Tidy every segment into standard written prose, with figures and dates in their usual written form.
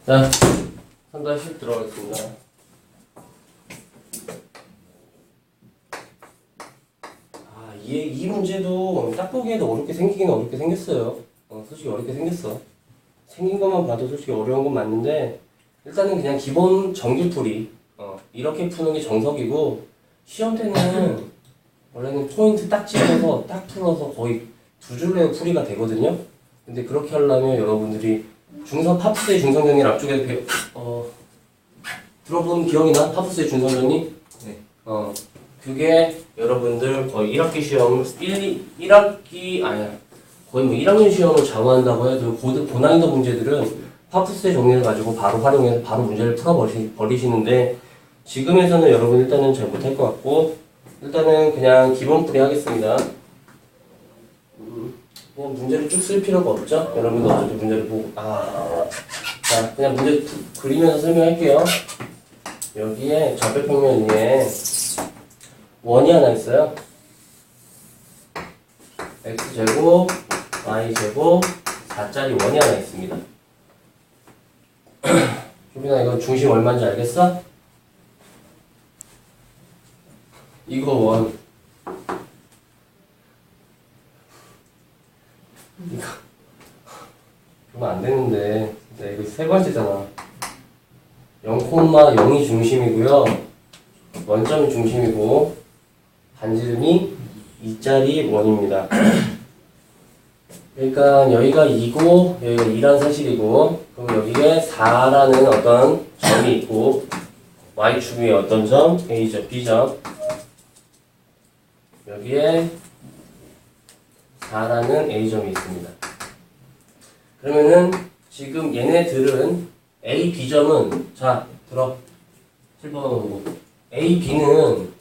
자, 3-10 들어가겠습니다. 이 문제도 딱 보기에도 어렵게 생기긴 어렵게 생겼어요. 솔직히 어렵게 생겼어. 생긴 것만 봐도 솔직히 어려운 건 맞는데, 일단은 그냥 기본 정규풀이, 이렇게 푸는 게 정석이고, 시험 때는 원래는 포인트 딱 찍어서 딱 풀어서 거의 두 줄로 풀이가 되거든요. 근데 그렇게 하려면 여러분들이 파푸스의 중성정리를 앞쪽에 들어본 기억이 나? 파푸스의 중성정리? 네. 그게 여러분들 거의 1학기 시험, 1학기, 아니야. 거의 뭐 1학년 시험을 좌우한다고 해도 고난이도 문제들은 파푸스의 정리를 가지고 바로 활용해서 바로 문제를 풀어버리시는데, 지금에서는 여러분 일단은 잘 못할 것 같고, 일단은 그냥 기본풀이 하겠습니다. 그냥 문제를 쭉 쓸 필요가 없죠? 여러분도 어차피 문제를 보고, 자, 그냥 문제 그리면서 설명할게요. 여기에 좌표평면 위에 원이 하나 있어요. x제곱, y제곱, 4짜리 원이 하나 있습니다. 효빈아, 이거 중심 얼마인지 알겠어? 이거 원. 이거 그러면 안 되는데. 진짜 이거 세 번째잖아. 0,0이 중심이고요. 원점이 중심이고, 반지름이 2짜리 원입니다. 그러니까 여기가 2고 여기가 2란 사실이고, 그럼 여기에 4라는 어떤 점이 있고, y축 위에 어떤 점? A점, B점. 여기에 4라는 A점이 있습니다. 그러면은 지금 얘네들은 A, B점은, 자, 들어. 7번 보고. A, B는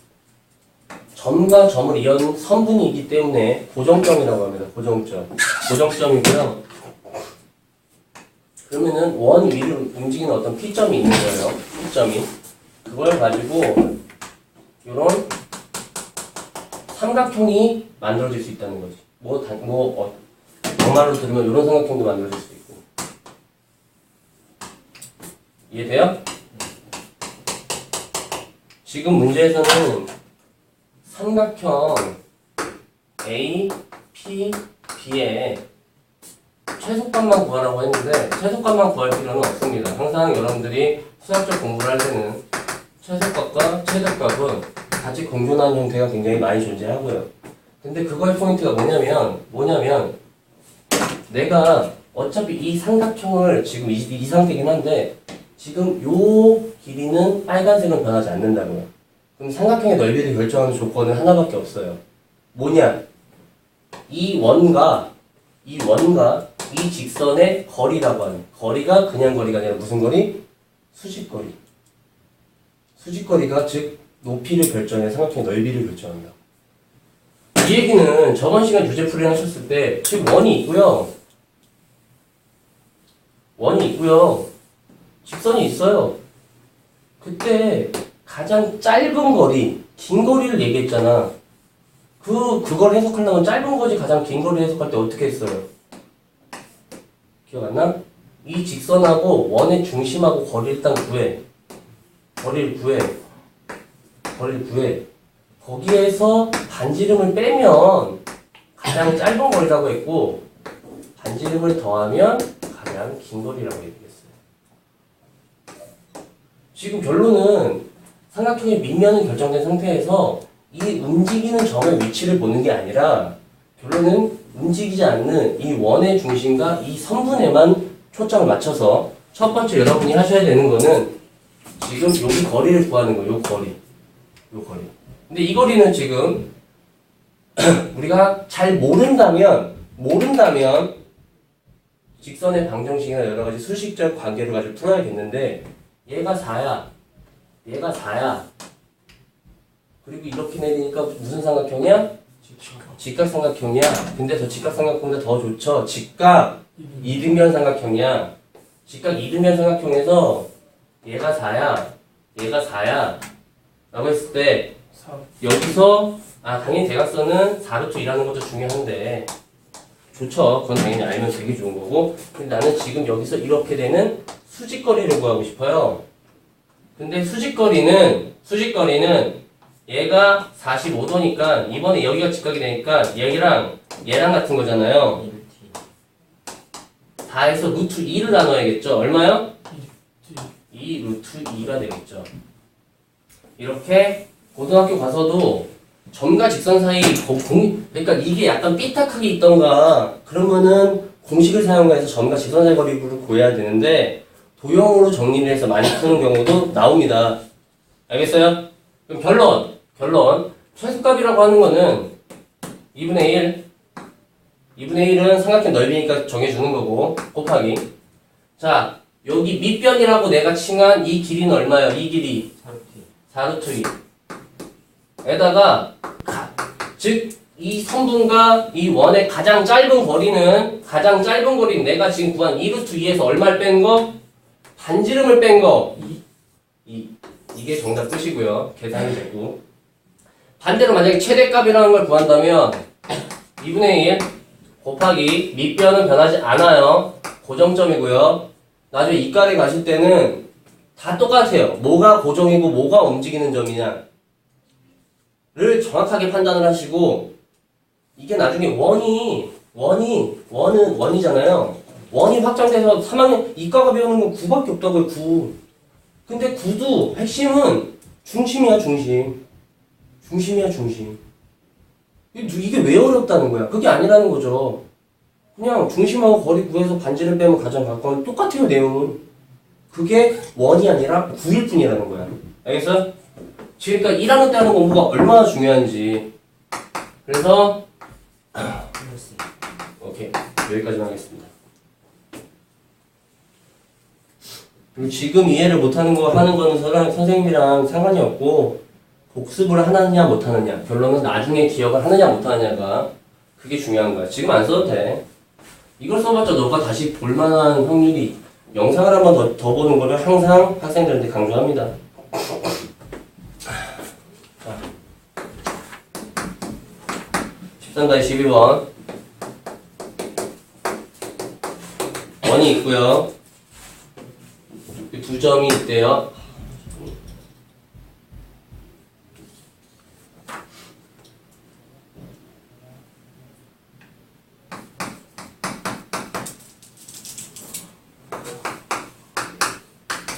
점과 점을 이은 선분이기 때문에 고정점이라고 합니다. 고정점. 고정점이고요. 그러면은 원 위를 움직이는 어떤 P점이 있는 거예요. P점이. 그걸 가지고 이런 삼각형이 만들어질 수 있다는 거지. 정말로 들으면 이런 삼각형도 만들어질 수 있고. 이해돼요? 지금 문제에서는 삼각형 A, P, B의 최소값만 구하라고 했는데, 최소값만 구할 필요는 없습니다. 항상 여러분들이 수학적 공부를 할 때는 최소값과 최대값은 같이 공존하는 형태가 굉장히 많이 존재하고요. 근데 그거의 포인트가 뭐냐면 내가 어차피 이 삼각형을 지금 이 상태긴 한데, 지금 요 길이는 빨간색은 변하지 않는다고요. 그럼 삼각형의 넓이를 결정하는 조건은 하나밖에 없어요. 뭐냐? 이 원과 이 직선의 거리라고 하는, 거리가 그냥 거리가 아니라 무슨 거리? 수직거리. 수직거리가 즉 높이를 결정해 삼각형의 넓이를 결정한다. 이 얘기는 저번 시간 유제풀이 하셨을 때 지금 원이 있고요. 직선이 있어요. 그때 가장 짧은 거리, 긴 거리를 얘기했잖아. 그걸 해석하려면 짧은 거지 가장 긴 거리 해석할 때 어떻게 했어요? 기억 안 나? 이 직선하고 원의 중심하고 거리를 일단 구해. 거리를 구해. 거기에서 반지름을 빼면 가장 짧은 거리라고 했고, 반지름을 더하면 가장 긴 거리라고 얘기했어요. 지금 결론은 삼각형의 밑면은 결정된 상태에서 이 움직이는 점의 위치를 보는 게 아니라, 결론은 움직이지 않는 이 원의 중심과 이 선분에만 초점을 맞춰서 첫 번째 여러분이 하셔야 되는 거는 지금 여기 거리를 구하는 거예요. 요 거리. 근데 이 거리는 지금 우리가 잘 모른다면 직선의 방정식이나 여러 가지 수식적 관계를 가지고 풀어야겠는데, 얘가 4야. 그리고 이렇게 내리니까 무슨 삼각형이야? 직각삼각형이야. 근데 저 직각삼각형보다 더 좋죠. 직각 이등변 삼각형이야. 직각 이등변 삼각형에서 얘가 4야. 라고 했을 때 여기서 당연히 대각선은 4루트 2라는 것도 중요한데, 좋죠. 그건 당연히 알면 되게 좋은 거고. 근데 나는 지금 여기서 이렇게 되는 수직거리를 구하고 싶어요. 근데 수직거리는 얘가 45도니까 이번에 여기가 직각이 되니까 얘랑 같은 거잖아요. 4에서 루트 2를 나눠야겠죠. 얼마요? 2 루트 2가 되겠죠. 이렇게 고등학교 가서도 점과 직선 사이 그러니까 이게 약간 삐딱하게 있던가 그러면은 공식을 사용해서 점과 직선 사이 거리를 구해야 되는데 도형으로 정리를 해서 많이 푸는 경우도 나옵니다. 알겠어요? 그럼 결론 최소값이라고 하는 거는 2분의 1은 삼각형 넓이니까 정해주는 거고 곱하기 자 여기 밑변이라고 내가 칭한 이 길이는 얼마예요? 이 길이 4루트 2 에다가 즉 이 선분과 이 원의 가장 짧은 거리는 내가 지금 구한 2루트 2에서 얼마를 뺀 거? 반지름을 뺀 거. 이게 정답 뜻이고요. 계산이 됐고. 반대로 만약에 최대값이라는 걸 구한다면 2분의 1 곱하기 밑변은 변하지 않아요. 고정점이고요. 나중에 이과에 가실 때는 다 똑같아요. 뭐가 고정이고 뭐가 움직이는 점이냐를 정확하게 판단을 하시고 이게 나중에 원이잖아요. 원이 확장돼서 3학년 이과가 배우는 건 9밖에 없다고요. 9. 근데 9도 핵심은 중심이야 중심. 이게 왜 어렵다는 거야? 그게 아니라는 거죠. 그냥 중심하고 거리 구해서 반지를 빼면 가장 가까운 똑같아요 내용은. 그게 원이 아니라 9일 뿐이라는 거야. 알겠어? 그러니까 1학년 때 하는 공부가 얼마나 중요한지. 그래서 오케이 여기까지만 하겠습니다. 그리고 지금 이해를 못하는 거는 선생님이랑 상관이 없고 복습을 하느냐 못하느냐 결론은 나중에 기억을 하느냐 못하느냐가 그게 중요한 거야. 지금 안 써도 돼. 이걸 써봤자 너가 다시 볼만한 확률이 영상을 한번 더 보는 거를 항상 학생들한테 강조합니다. 13-12번 원이 있고요. 두 점이 있대요.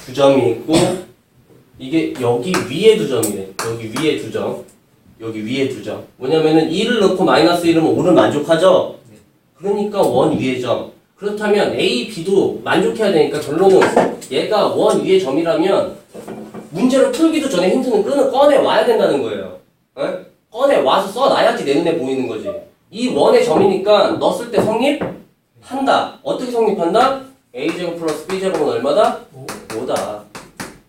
두 점이 있고 이게 여기 위에 두 점이래. 여기 위에 두 점. 여기 위에 두 점. 뭐냐면은 2를 넣고 마이너스 1이면 5를 만족하죠? 그러니까 원 위에 점. 그렇다면 A, B도 만족해야 되니까 결론은 얘가 원 위에 점이라면 문제를 풀기도 전에 힌트는 꺼내 와야 된다는 거예요. 에? 꺼내 와서 써놔야지 내 눈에 보이는 거지. 이 원의 점이니까 넣었을 때 성립한다. 어떻게 성립한다? A제곱 플러스 B제곱은 얼마다? 5다.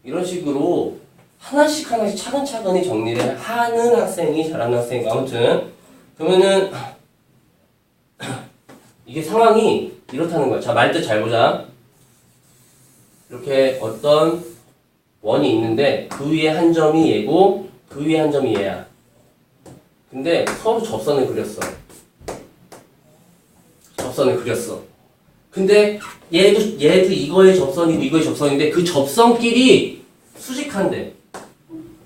이런 식으로 하나씩 차근차근히 정리를 하는 학생이 잘하는 학생이고 아무튼 그러면은 이게 상황이 이렇다는 거야. 자, 말뜻 잘 보자. 이렇게 어떤 원이 있는데 그 위에 한 점이 얘고 그 위에 한 점이 얘야. 근데 서로 접선을 그렸어. 근데 얘도 이거의 접선이고 이거의 접선인데 그 접선끼리 수직한데.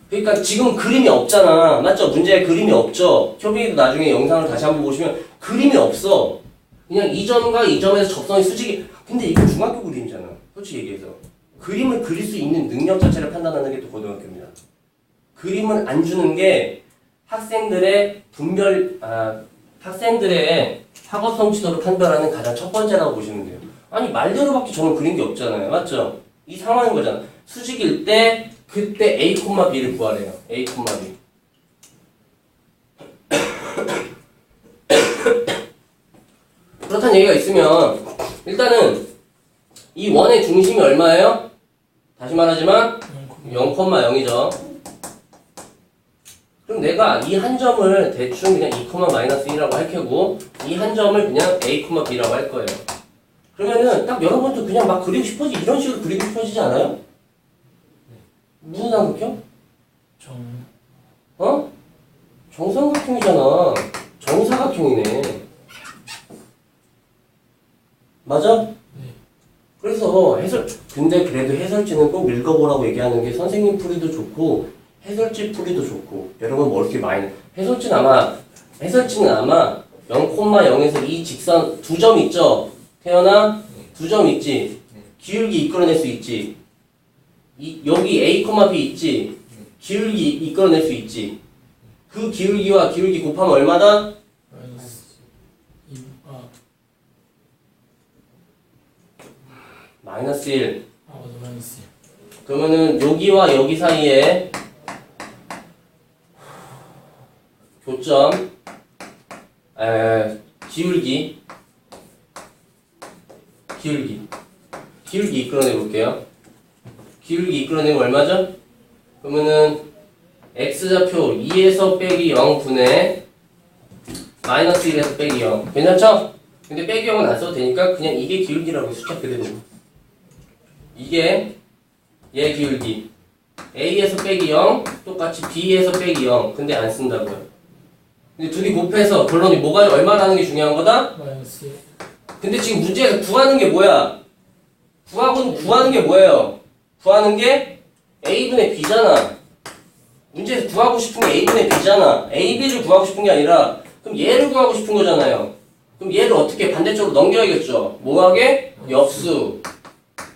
그러니까 지금 그림이 없잖아. 맞죠? 문제에 그림이 없죠? 효빈이도 나중에 영상을 다시 한번 보시면 그림이 없어. 그냥 이 점과 이 점에서 접선이 수직이. 근데 이거 중학교 그림이잖아. 솔직히 얘기해서. 그림을 그릴 수 있는 능력 자체를 판단하는 게 또 고등학교입니다. 그림을 안 주는 게 학생들의 학생들의 학업 성취도를 판별하는 가장 첫 번째라고 보시면 돼요. 아니 말대로밖에 저는 그린 게 없잖아요. 맞죠? 이 상황인 거잖아. 수직일 때 그때 A, B를 구하래요. A, B. 그렇다는 얘기가 있으면 일단은 이 원의 중심이 얼마예요? 다시 말하지만 0,0이죠. 그럼 내가 이 한 점을 대충 그냥 2,-1이라고 할 테고 이 한 점을 그냥 A, B라고 할 거예요. 그러면은 딱 여러분도 그냥 막 그리고 싶어지지 이런 식으로 그리고 싶어지지 않아요? 무슨 삼각형? 정삼각형이잖아. 정사각형이네. 맞아? 그래서 근데 그래도 해설지는 꼭 읽어보라고 얘기하는 게 선생님 풀이도 좋고 해설지 풀이도 좋고 여러분 뭐 이렇게 많이 해설지는 아마 0,0에서 2 직선 2점 있죠? 태연아? 2점 있지? 기울기 이끌어낼 수 있지? 여기 A, B 있지? 기울기 이끌어낼 수 있지? 그 기울기와 기울기 곱하면 얼마다? 마이너스 1. 마이너스 1. 그러면은 여기와 여기 사이에 교점 기울기 이끌어내 볼게요. 기울기 이끌어내면 얼마죠? 그러면은 x좌표 2에서 빼기 0분의 마이너스 1에서 빼기 0 괜찮죠? 근데 빼기 0은 안 써도 되니까 그냥 이게 기울기라고 숫자 그대로 이게 얘 기울기 a에서 빼기 0 똑같이 b에서 빼기 0 근데 안 쓴다고요. 근데 둘이 곱해서 결론이 뭐가 얼마라는 게 중요한 거다? 마이너스 1. 근데 지금 문제에서 구하는 게 뭐야? 구하는 게 뭐예요? 구하는 게 a분의 b잖아. 문제에서 구하고 싶은 게 a분의 b잖아. a, b를 구하고 싶은 게 아니라 그럼 얘를 구하고 싶은 거잖아요. 그럼 얘를 어떻게 반대쪽으로 넘겨야겠죠? 뭐하게? 역수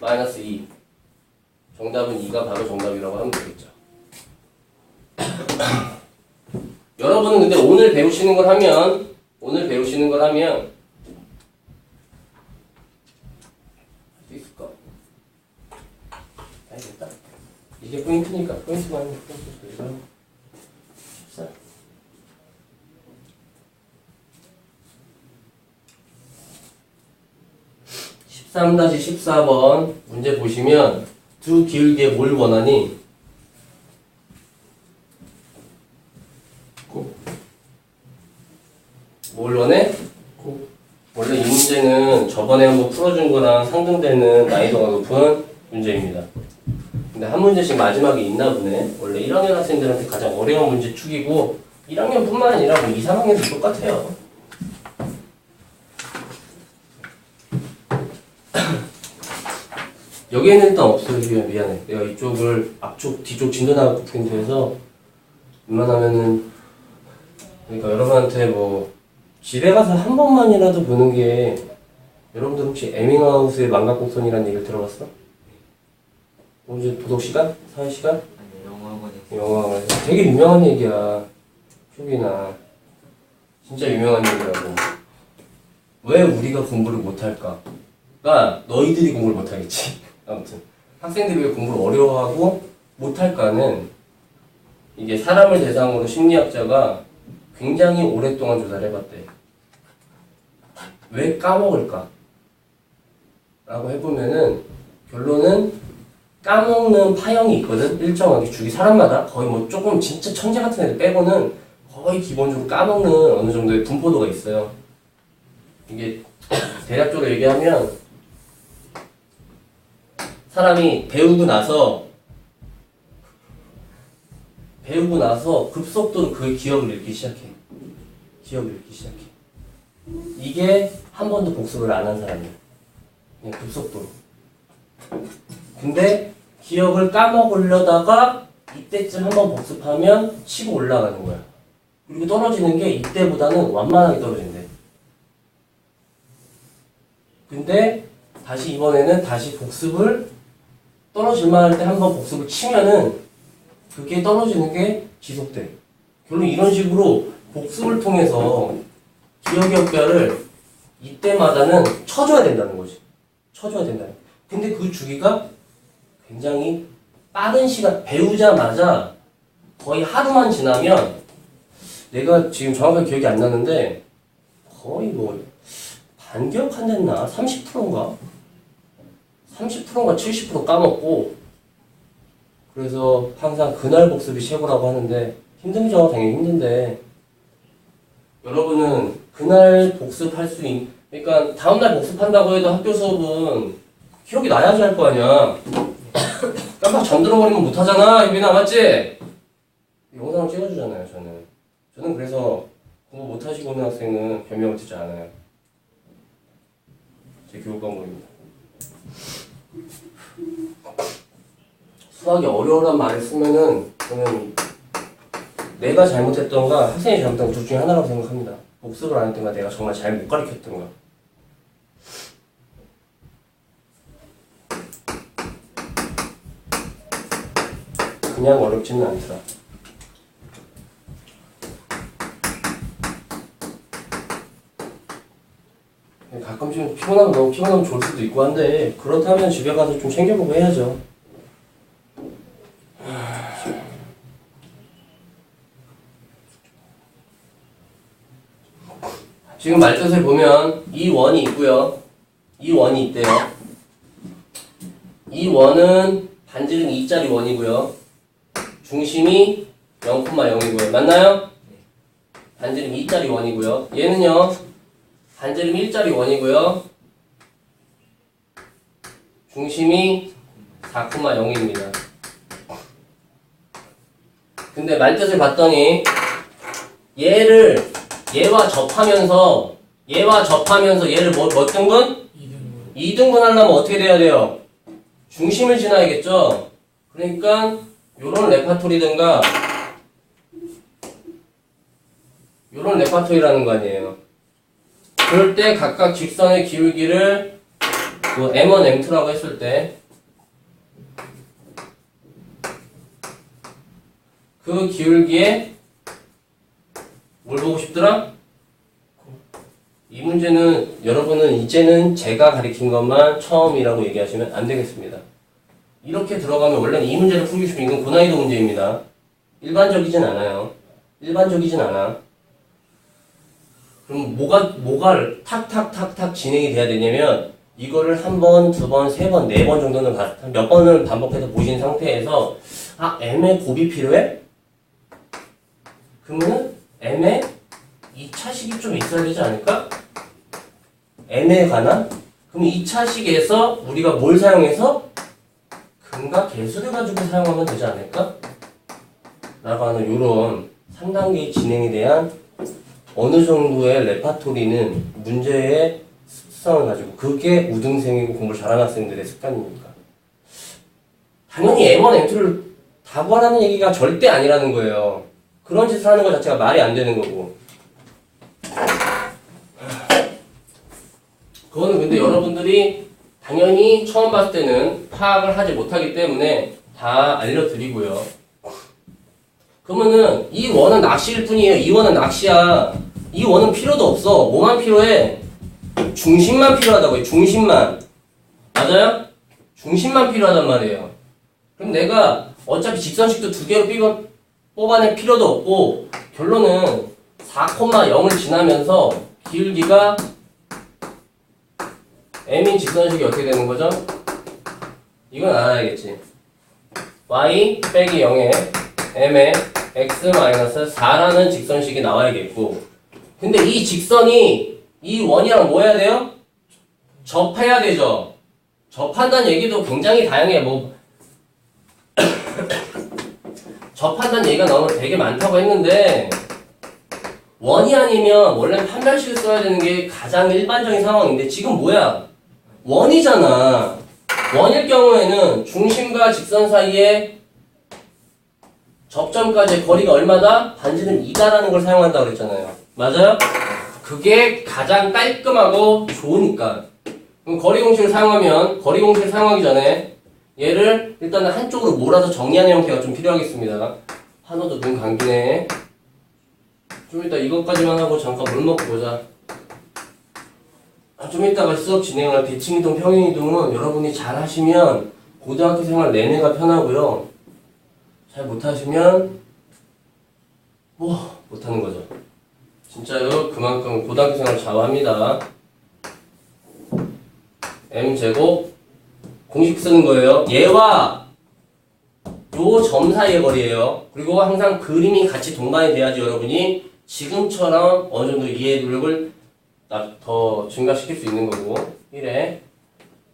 마이너스 2. 정답은 2가 바로 정답이라고 하면 되겠죠. 여러분은 근데 오늘 배우시는 걸 하면 할 수 있을까? 알겠다. 이게 포인트니까 포인트만 포인트 13-14번 문제 보시면 두 기울기에 뭘 원하니? 뭘 원해? 원래 이 문제는 저번에 한번 풀어준 거랑 상등되는 난이도가 높은 문제입니다. 근데 한 문제씩 마지막에 있나 보네. 원래 1학년 학생들한테 가장 어려운 문제 축이고 1학년뿐만 아니라 뭐 2, 3학년도 똑같아요. 여기에는 일단 없어요. 미안해. 내가 이쪽을 앞쪽, 뒤쪽 진도나가 프린트해서 웬만하면은 그러니까 여러분한테 뭐 집에 가서 한 번만이라도 보는 게 여러분들 혹시 에밍하우스의 망각곡선이라는 얘기를 들어봤어? 언제 도덕 시간? 사회 시간? 아니 영어학원 되게 유명한 얘기야. 효기나 진짜 유명한 얘기라고. 왜 우리가 공부를 못할까? 가 너희들이 공부를 못하겠지. 아무튼 학생들이 왜 공부를 어려워하고 못할까는 이게 사람을 대상으로 심리학자가 굉장히 오랫동안 조사를 해봤대. 왜 까먹을까? 라고 해보면은 결론은 까먹는 파형이 있거든. 일정하게 주기 사람마다 거의 뭐 조금 진짜 천재 같은 애들 빼고는 거의 기본적으로 까먹는 어느 정도의 분포도가 있어요. 이게 대략적으로 얘기하면 사람이 배우고 나서 급속도로 그 기억을 잃기 시작해. 이게 한 번도 복습을 안 한 사람이야. 그냥 급속도로. 근데 기억을 까먹으려다가 이때쯤 한번 복습하면 치고 올라가는 거야. 그리고 떨어지는 게 이때보다는 완만하게 떨어진대. 근데 다시 이번에는 다시 복습을 떨어질만 할 때 한번 복습을 치면은 그게 떨어지는 게 지속돼. 결론 이런 식으로 복습을 통해서 기억의 역별을 이때마다는 쳐줘야 된다는 거지. 근데 그 주기가 굉장히 빠른 시간, 배우자마자 거의 하루만 지나면 내가 지금 정확하게 기억이 안 나는데 거의 뭐 반기억한댔나? 30%인가? 30%인가 70% 까먹고 그래서 항상 그날 복습이 최고라고 하는데 힘들죠. 당연히 힘든데 여러분은 그날 복습할 수 있는 그러니까 다음날 복습한다고 해도 학교 수업은 기억이 나야지 할 거 아니야. 깜빡 잠들어버리면 못하잖아. 유빈아 맞지? 영상을 찍어주잖아요. 저는 그래서 공부 못하시고 오는 학생은 변명을 듣지 않아요. 제 교육 방법입니다. 수학이 어려우란 말을 쓰면은 저는 내가 잘못했던가 학생이 잘못한 둘 중에 하나라고 생각합니다. 복습을 안 했던가 내가 정말 잘 못 가르쳤던가. 그냥 어렵지는 않더라. 가끔씩 피곤하면 너무 피곤하면 좋을 수도 있고 한데 그렇다면 집에 가서 좀 챙겨보고 해야죠. 지금 말뜻을 보면 이 원이 있고요. 이 원이 있대요. 이 원은 반지름 2짜리 원이고요. 중심이 0,0이고요. 맞나요? 반지름 2짜리 원이고요. 얘는요. 반지름 1짜리 원이고요. 중심이 4,0입니다. 근데 말뜻을 봤더니 얘와 접하면서 얘를 몇 등분? 2등분 하려면 어떻게 돼야 돼요? 중심을 지나야겠죠? 그러니까 요런 레파토리든가 요런 레파토리라는 거 아니에요. 그럴 때 각각 직선의 기울기를 M1, M2라고 했을 때 그 기울기에 뭘 보고 싶더라? 이 문제는 여러분은 이제는 제가 가리킨 것만 처음이라고 얘기하시면 안 되겠습니다. 이렇게 들어가면 원래는 이 문제를 풀기 싶으면 이건 고난이도 문제입니다. 일반적이진 않아요. 일반적이진 않아. 그럼 뭐가 탁탁탁탁 진행이 돼야 되냐면 이거를 한 번, 두 번, 세 번, 네 번 정도는 몇 번을 반복해서 보신 상태에서 M의 곱이 필요해? 그러면은 M의 2차식이 좀 있어야 되지 않을까? M에 관한? 그럼 2차식에서 우리가 뭘 사용해서? 근과 계수를 가지고 사용하면 되지 않을까? 라고 하는 요런 3단계 진행에 대한 어느 정도의 레파토리는 문제의 습성을 가지고 그게 우등생이고 공부를 잘하는 학생들의 습관이니까. 당연히 M1, M2를 다 구하라는 얘기가 절대 아니라는 거예요. 그런 짓을 하는 것 자체가 말이 안 되는 거고. 그거는 근데 여러분들이 당연히 처음 봤을 때는 파악을 하지 못하기 때문에 다 알려드리고요. 그러면은 이 원은 낚시일 뿐이에요. 이 원은 낚시야. 이 원은 필요도 없어. 뭐만 필요해? 중심만 필요하다고요. 중심만. 맞아요? 중심만 필요하단 말이에요. 그럼 내가 어차피 직선식도 두 개로 뽑아낼 필요도 없고 결론은 4,0을 지나면서 기울기가 M인 직선식이 어떻게 되는 거죠? 이건 알아야겠지. y 빼기 0에 m에 x-4라는 직선식이 나와야겠고 근데 이 직선이 이 원이랑 뭐 해야 돼요? 접해야 되죠. 접한다는 얘기도 굉장히 다양해. 접한다는 얘기가 너무 되게 많다고 했는데 원이 아니면 원래는 판별식을 써야 되는 게 가장 일반적인 상황인데 지금 뭐야? 원이잖아. 원일 경우에는 중심과 직선 사이에 접점까지의 거리가 얼마다? 반지름 2다라는 걸 사용한다고 그랬잖아요. 맞아요? 그게 가장 깔끔하고 좋으니까. 그럼 거리 공식을 사용하기 전에 얘를 일단은 한쪽으로 몰아서 정리하는 형태가 좀 필요하겠습니다. 한호도 눈 감기네. 좀 이따 이것까지만 하고 잠깐 물 먹고 보자. 좀 이따가 수업 진행할 대칭이동, 평행이동은 여러분이 잘 하시면 고등학교 생활 내내가 편하고요. 잘 못하시면 못하는 거죠. 진짜요. 그만큼 고등학교 생활 좌우합니다. m제곱 공식 쓰는 거예요. 얘와 요 점 사이의 거리예요. 그리고 항상 그림이 같이 동반이 돼야지 여러분이 지금처럼 어느 정도 이해 노력을 더 증가시킬 수 있는 거고. 1에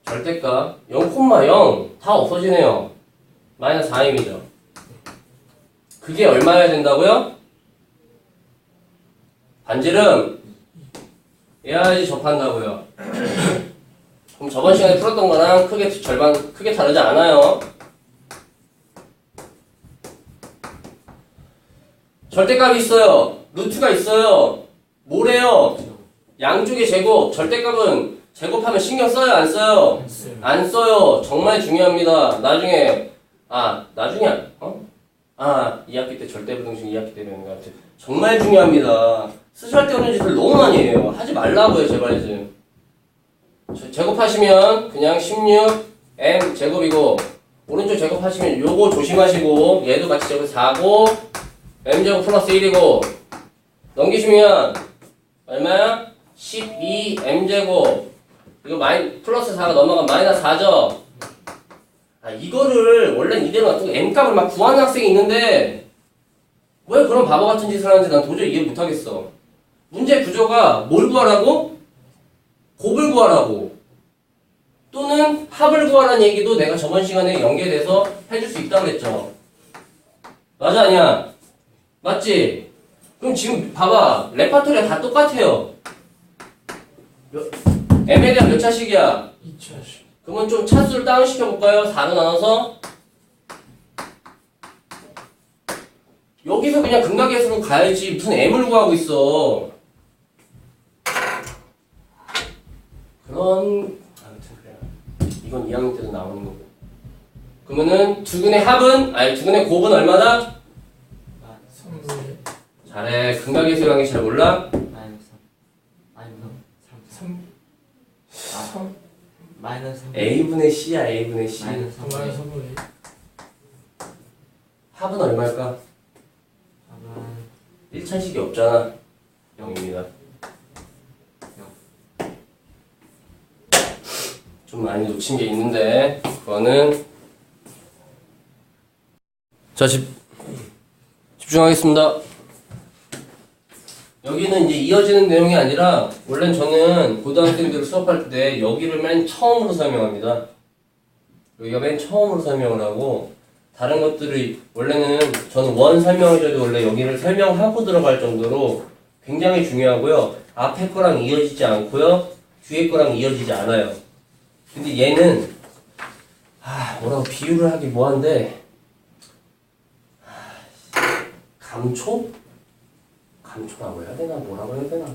절대값 0,0 다 없어지네요. 마이너스 4임이죠. 그게 얼마여야 된다고요? 반지름 얘야지 접한다고요. 그럼 저번 시간에 풀었던 거랑 크게 다르지 않아요. 절대값이 있어요. 루트가 있어요. 뭐래요? 양쪽의 제곱. 절대값은 제곱하면 신경 써요? 안 써요? 안 써요. 정말 중요합니다. 나중에 2학기 때 절대부등식 2학기 때 배우는 것 같아요. 정말 중요합니다. 쓰실 데 없는 짓을 너무 많이 해요. 하지 말라고요, 제발 좀. 제곱하시면 그냥 16m 제곱이고 오른쪽 제곱하시면 요거 조심하시고 얘도 같이 제곱 4고 m제곱 플러스 1이고 넘기시면 얼마야? 12m제곱 이거 플러스 4가 넘어가면 마이너스 4죠? 이거를 원래는 이대로 놔두고 m값을 막 구하는 학생이 있는데 왜 그런 바보 같은 짓을 하는지 난 도저히 이해 못하겠어. 문제 구조가 뭘 구하라고? 곱을 구하라고 또는 합을 구하라는 얘기도 내가 저번 시간에 연계돼서 해줄 수 있다고 그랬죠. 맞아 아니야? 맞지? 그럼 지금 봐봐 레파토리가 다 똑같아요. m에 대한 몇 차식이야? 2차식. 그러면 좀 차수를 다운시켜볼까요? 4로 나눠서 여기서 그냥 극락계수로 가야지 무슨 m을 구하고 있어. 아무튼 그래요. 이건 2학년 때도 나오는 거고. 그러면은 두근의 곱은 얼마다? 3분의 잘해. 극락계수 관계 잘 몰라? 마이너스 3 a분의 c야 a분의 c. 마이너스 3 마이너스 3분의 합은 얼마일까? 1차식이 없잖아. 0입니다. 좀 많이 놓친 게 있는데 그거는 자 집중하겠습니다. 여기는 이제 이어지는 내용이 아니라 원래는 저는 고등학생들 수업할 때 여기를 맨 처음으로 설명합니다. 여기가 맨 처음으로 설명을 하고 다른 것들을 원래는 저는 원 설명해줘도 원래 여기를 설명하고 들어갈 정도로 굉장히 중요하고요. 앞에 거랑 이어지지 않고요. 뒤에 거랑 이어지지 않아요. 근데 얘는 뭐라고 비유를 하기 뭐한데 감초라고 해야 되나 뭐라고 해야 되나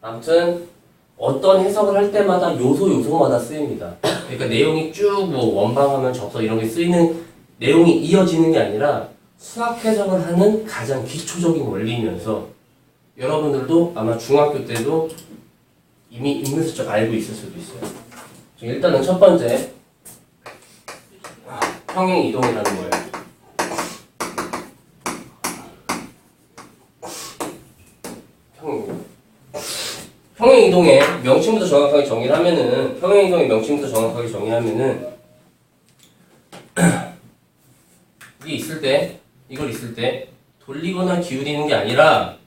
아무튼 어떤 해석을 할 때마다 요소마다 쓰입니다. 그러니까 내용이 쭉 뭐 원방하면 접속 이런 게 쓰이는 내용이 이어지는 게 아니라 수학 해석을 하는 가장 기초적인 원리이면서 여러분들도 아마 중학교 때도 이미 은근슬쩍 알고 있을 수도 있어요. 일단은 첫 번째 평행 이동이라는 거예요. 평행 이동의 명칭부터 정확하게 정의를 하면은 이걸 있을 때 돌리거나 기울이는 게 아니라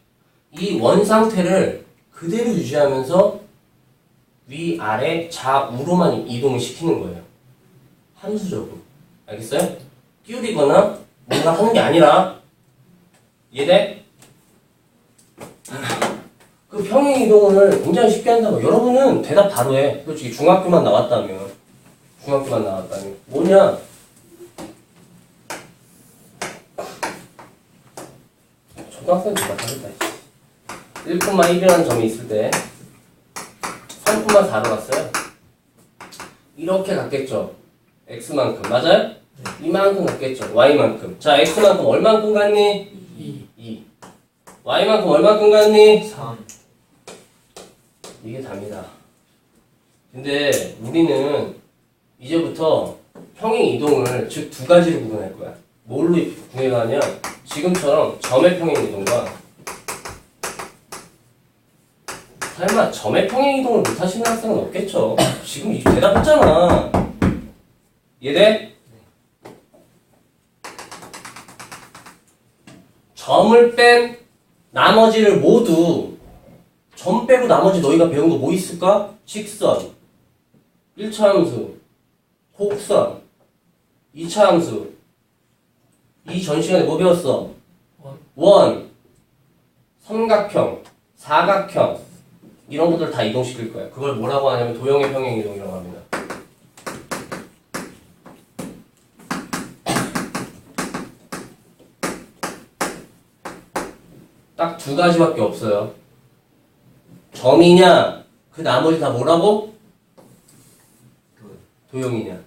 이 원 상태를 그대로 유지하면서 위아래 좌우로만 이동을 시키는 거예요. 함수적으로. 알겠어요? 끼우리거나 뭔가 하는 게 아니라 이해돼? 그 평행 이동을 굉장히 쉽게 한다고. 여러분은 대답 바로 해. 솔직히 중학교만 나왔다면 뭐냐? 초등학생도 못하겠다. 1,1이라는 점이 있을 때 3,4로 갔어요. 이렇게 갔겠죠. x만큼 맞아요? 이만큼 갔겠죠. y만큼. 자, x만큼 얼만큼 갔니? 2. y만큼 얼만큼 갔니? 3 이게 답니다. 근데 우리는 이제부터 평행 이동을 즉 두 가지로 구분할 거야. 뭘로 구분하냐? 지금처럼 점의 평행 이동과 설마 점의 평행 이동을 못 하시는 학생은 없겠죠. 지금 이 대답했잖아. 이해돼? 점을 뺀 나머지를 모두 점 빼고 나머지 너희가 배운 거 뭐 있을까? 직선, 1차 함수, 곡선, 2차 함수. 이 전 시간에 뭐 배웠어? 원, 삼각형, 사각형 이런 것들 다 이동시킬 거야. 그걸 뭐라고 하냐면 도형의 평행 이동이라고 합니다. 딱 두 가지밖에 없어요. 점이냐, 그 나머지 다 뭐라고? 도형이냐.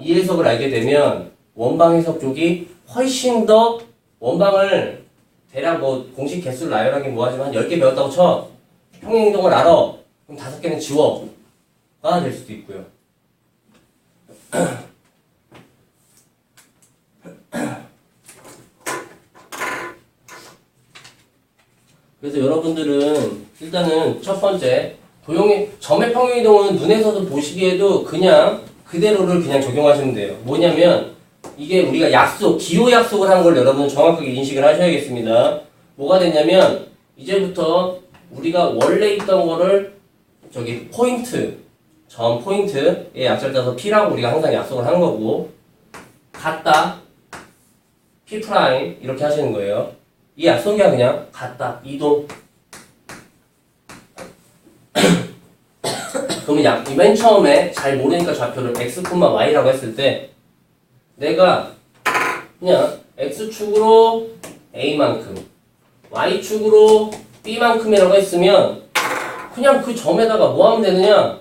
이 해석을 알게 되면 원방 해석 쪽이 훨씬 더 원방을 대략 뭐 공식 개수를 나열하긴 뭐하지만 10개 배웠다고 쳐. 평행이동을 알아. 그럼 5개는 지워가 될 수도 있고요. 그래서 여러분들은 일단은 첫 번째 점의 평행이동은 눈에서도 보시기에도 그냥 그대로를 그냥 적용하시면 돼요. 뭐냐면 이게 우리가 기호 약속을 한 걸 여러분 정확하게 인식을 하셔야겠습니다. 뭐가 되냐면 이제부터 우리가 원래 있던 거를 저기 점 포인트에 약자를 따서 P라고 우리가 항상 약속을 하는 거고 같다 P 프라임 이렇게 하시는 거예요. 이 약속이야 그냥 같다 이동. 그러면 맨 처음에 잘 모르니까 좌표를 x, y라고 했을 때 내가 그냥 x축으로 a만큼 y축으로 b만큼이라고 했으면 그냥 그 점에다가 뭐 하면 되느냐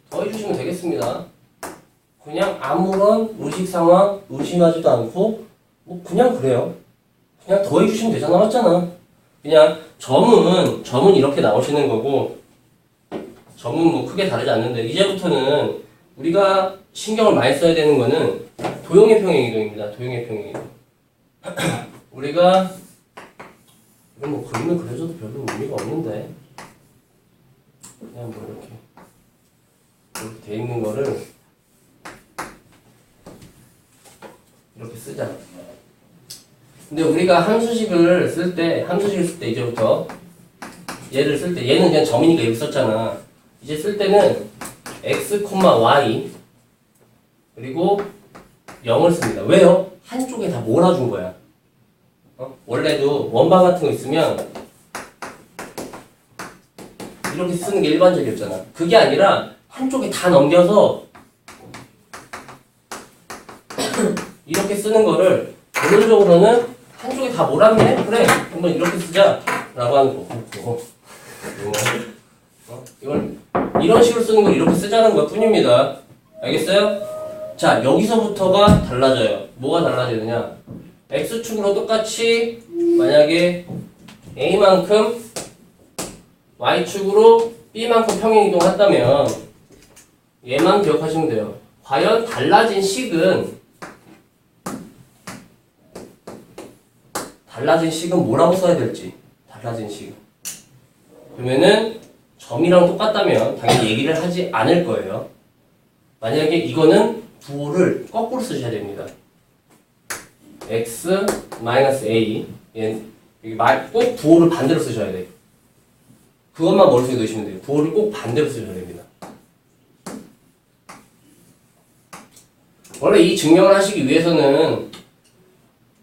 더해주시면 되겠습니다. 그냥 아무런 의식 상황 의심하지도 않고 뭐 그냥 그래요. 그냥 더해주시면 되잖아. 맞잖아. 그냥 점은 이렇게 나오시는 거고 점은 뭐 크게 다르지 않는데 이제부터는 우리가 신경을 많이 써야 되는 거는 도형의 평행이동입니다. 도형의 평행이동. 우리가 이건 뭐 그림을 그려줘도 별로 의미가 없는데 그냥 뭐 이렇게 돼 있는 거를 이렇게 쓰자. 근데 우리가 함수식을 쓸 때 이제부터 얘를 쓸 때 얘는 그냥 점이니까 이렇게 썼잖아. 이제 쓸 때는 x, y 그리고 0을 씁니다. 왜요? 한쪽에 다 몰아준 거야. 원래도 원방 같은 거 있으면 이렇게 쓰는 게 일반적이었잖아. 그게 아니라 한쪽에 다 넘겨서 이렇게 쓰는 거를 결론적으로는 한쪽에 다 몰았네? 그래, 한번 이렇게 쓰자 라고 하는 거. 이걸 이런 식으로 쓰는 걸 이렇게 쓰자는 것 뿐입니다. 알겠어요? 자, 여기서부터가 달라져요. 뭐가 달라지느냐? x축으로 똑같이 만약에 a만큼 y축으로 b만큼 평행이동한다면 얘만 기억하시면 돼요. 과연 달라진 식은 뭐라고 써야 될지. 달라진 식. 그러면은 점이랑 똑같다면 당연히 얘기를 하지 않을 거예요. 만약에 이거는 부호를 거꾸로 쓰셔야 됩니다. x -a 꼭 부호를 반대로 쓰셔야 돼요. 그것만 머릿속에 넣으시면 돼요. 부호를 꼭 반대로 쓰셔야 됩니다. 원래 이 증명을 하시기 위해서는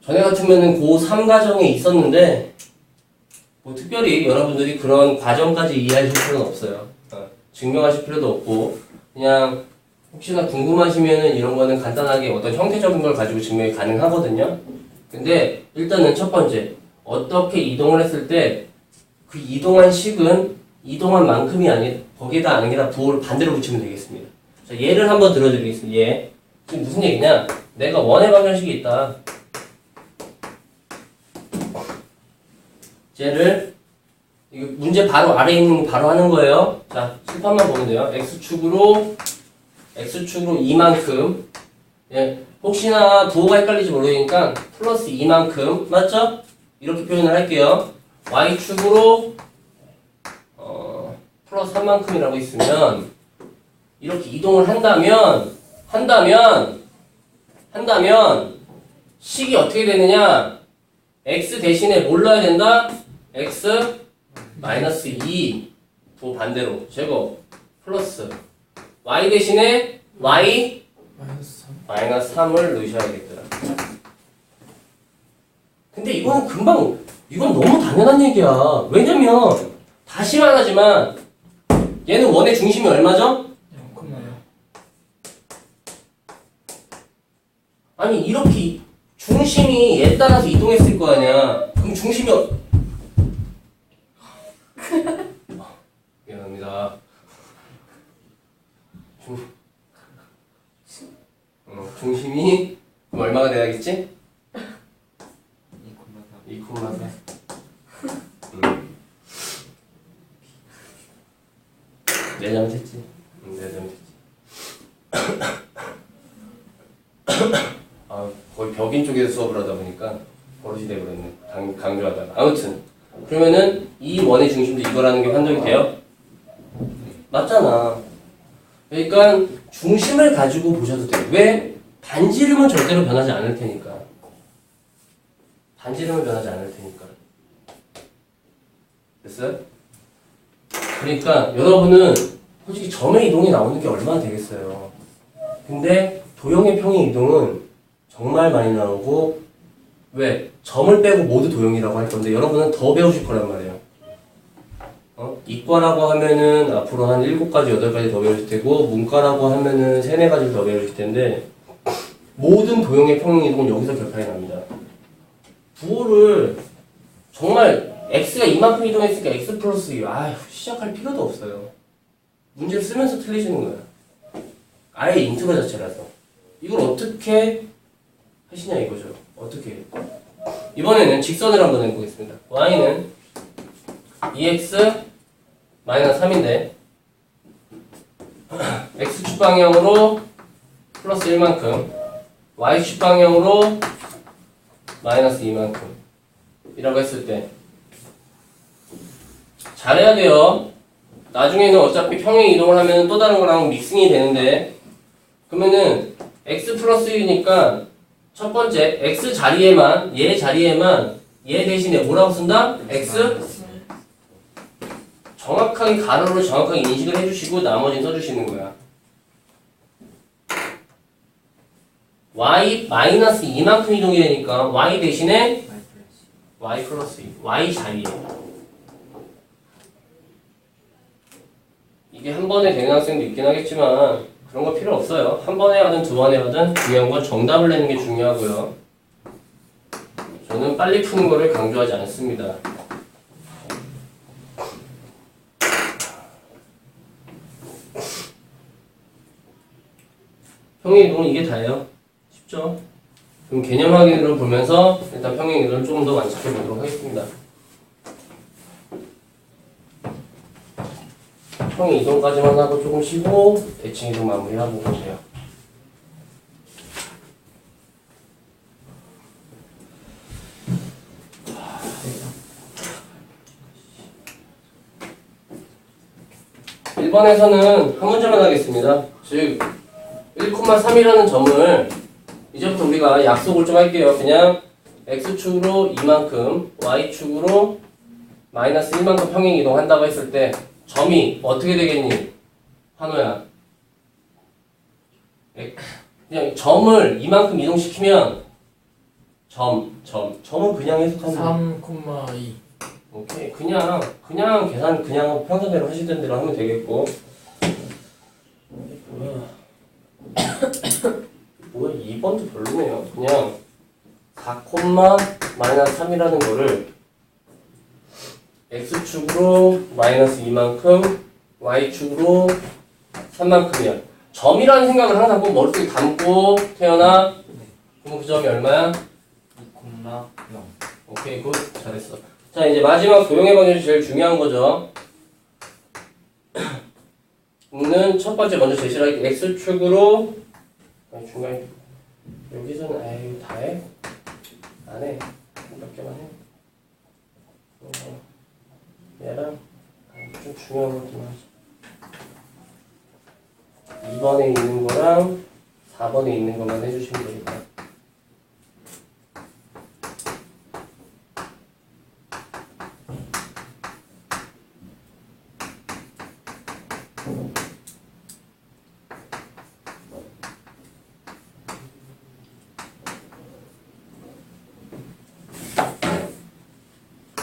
전에 같으면은 고3 과정에 있었는데 뭐 특별히 여러분들이 그런 과정까지 이해하실 필요는 없어요. 증명하실 필요도 없고 그냥 혹시나 궁금하시면은 이런 거는 간단하게 어떤 형태적인 걸 가지고 증명이 가능하거든요. 근데 일단은 첫 번째 어떻게 이동을 했을 때 그 이동한 식은 이동한 만큼이 거기에다 아니라 부호를 반대로 붙이면 되겠습니다. 자, 예를 한번 들어드리겠습니다. 예. 지금 무슨 얘기냐? 내가 원의 방정식이 있다. 쟤를 이거 문제 바로 아래에 있는 거 바로 하는 거예요. 자, 칠판만 보면 돼요. x축으로 이만큼. 예, 혹시나 부호가 헷갈릴지 모르니까 플러스 이만큼 맞죠? 이렇게 표현을 할게요. y축으로 플러스 3만큼이라고 있으면 이렇게 이동을 한다면 식이 어떻게 되느냐? x 대신에 뭘 넣어야 된다? x 마이너스 2 부호 반대로 제곱 플러스 y 대신에 y 마이너스 3을 넣으셔야겠더라. 근데 이건 너무 당연한 얘기야. 왜냐면 다시 말하지만 얘는 원의 중심이 얼마죠? 0,0. 아니 이렇게 중심이 얘 따라서 이동했을 거 아니야. 그럼 중심이 중심이 그럼 얼마가 돼야겠지? 2,4 2,4. 내 잘못했지. 내 잘못했지. 아, 거의 벽인 쪽에서 수업을 하다 보니까 버릇이 돼버렸네. 강조하다가. 아무튼 그러면은 이 원의 중심도 이거라는 게 판정이 돼요? 맞잖아. 그러니까 중심을 가지고 보셔도 돼요. 왜? 반지름은 절대로 변하지 않을 테니까. 반지름은 변하지 않을 테니까. 됐어요? 그러니까 여러분은 솔직히 점의 이동이 나오는 게 얼마나 되겠어요. 근데 도형의 평의 이동은 정말 많이 나오고 왜? 점을 빼고 모두 도형이라고 할 건데 여러분은 더 배우실 거란 말이에요. 이과라고 하면은 앞으로 한 7가지, 8가지 더 배우실 테고 문과라고 하면은 3, 4가지 더 배우실 텐데 모든 도형의 평행 이동은 여기서 결판이 납니다. 부호를 정말 x가 이만큼 이동했으니까 x 플러스 2 아휴 시작할 필요도 없어요. 문제를 쓰면서 틀리시는 거야. 아예 인트로 자체라서 이걸 어떻게 하시냐 이거죠. 어떻게 해요? 이번에는 직선을 한번 해보겠습니다. y는 2x 마이너스 3인데 x축 방향으로 플러스 1만큼 y축 방향으로 마이너스 2만큼 이라고 했을 때 잘해야 돼요. 나중에는 어차피 평행 이동을 하면 또 다른 거랑 믹싱이 되는데 그러면은 x 플러스 1이니까 첫 번째 x 자리에만 얘 자리에만 얘 대신에 뭐라고 쓴다? x 정확하게 가로로 정확하게 인식을 해주시고 나머지는 써주시는 거야. y 마이너스 2만큼 이동이 되니까 y 대신에 y 플러스 2 y 자리에 이게 한 번에 되는 학생도 있긴 하겠지만 그런 거 필요 없어요. 한 번에 하든 두 번에 하든 중요한 건 정답을 내는 게 중요하고요. 저는 빨리 푸는 거를 강조하지 않습니다. 평행 이동은 이게 다예요. 쉽죠? 그럼 개념 확인을 보면서 일단 평행 이동을 조금 더 완성해 보도록 하겠습니다. 평행 이동까지만 하고 조금 쉬고 대칭 이동 마무리하고 보세요. (1번에서는) 한 문제만 하겠습니다. 즉 1,3이라는 점을 이제부터 우리가 약속을 좀 할게요. 그냥 x축으로 이만큼 y축으로 마이너스 1만큼 평행 이동한다고 했을 때 점이 어떻게 되겠니? 한호야. 그냥 점을 이만큼 이동시키면 점은 그냥 해석하면 3,2 오케이. 그냥 계산 그냥 평소대로 하시던 대로 하면 되겠고. 뭐야 2번도 별로네요. 그냥 4, 마이너스 3이라는 거를 x축으로 마이너스 2만큼 y축으로 3만큼이야. 점이라는 생각을 항상 꼭 머릿속에 담고 태어나. 그럼 그 점이 얼마야? 2,0 오케이 굿 잘했어. 자 이제 마지막 도형의 방정식 제일 중요한 거죠. 는 첫 번째 먼저 제시를 할게. x축으로 아니 중간에 여기서는 아유 다해 안해 몇 개만 해. 얘랑 좀 중요한 것들만 하자. 2번에 있는 거랑 4번에 있는 것만 해주시면 되겠다.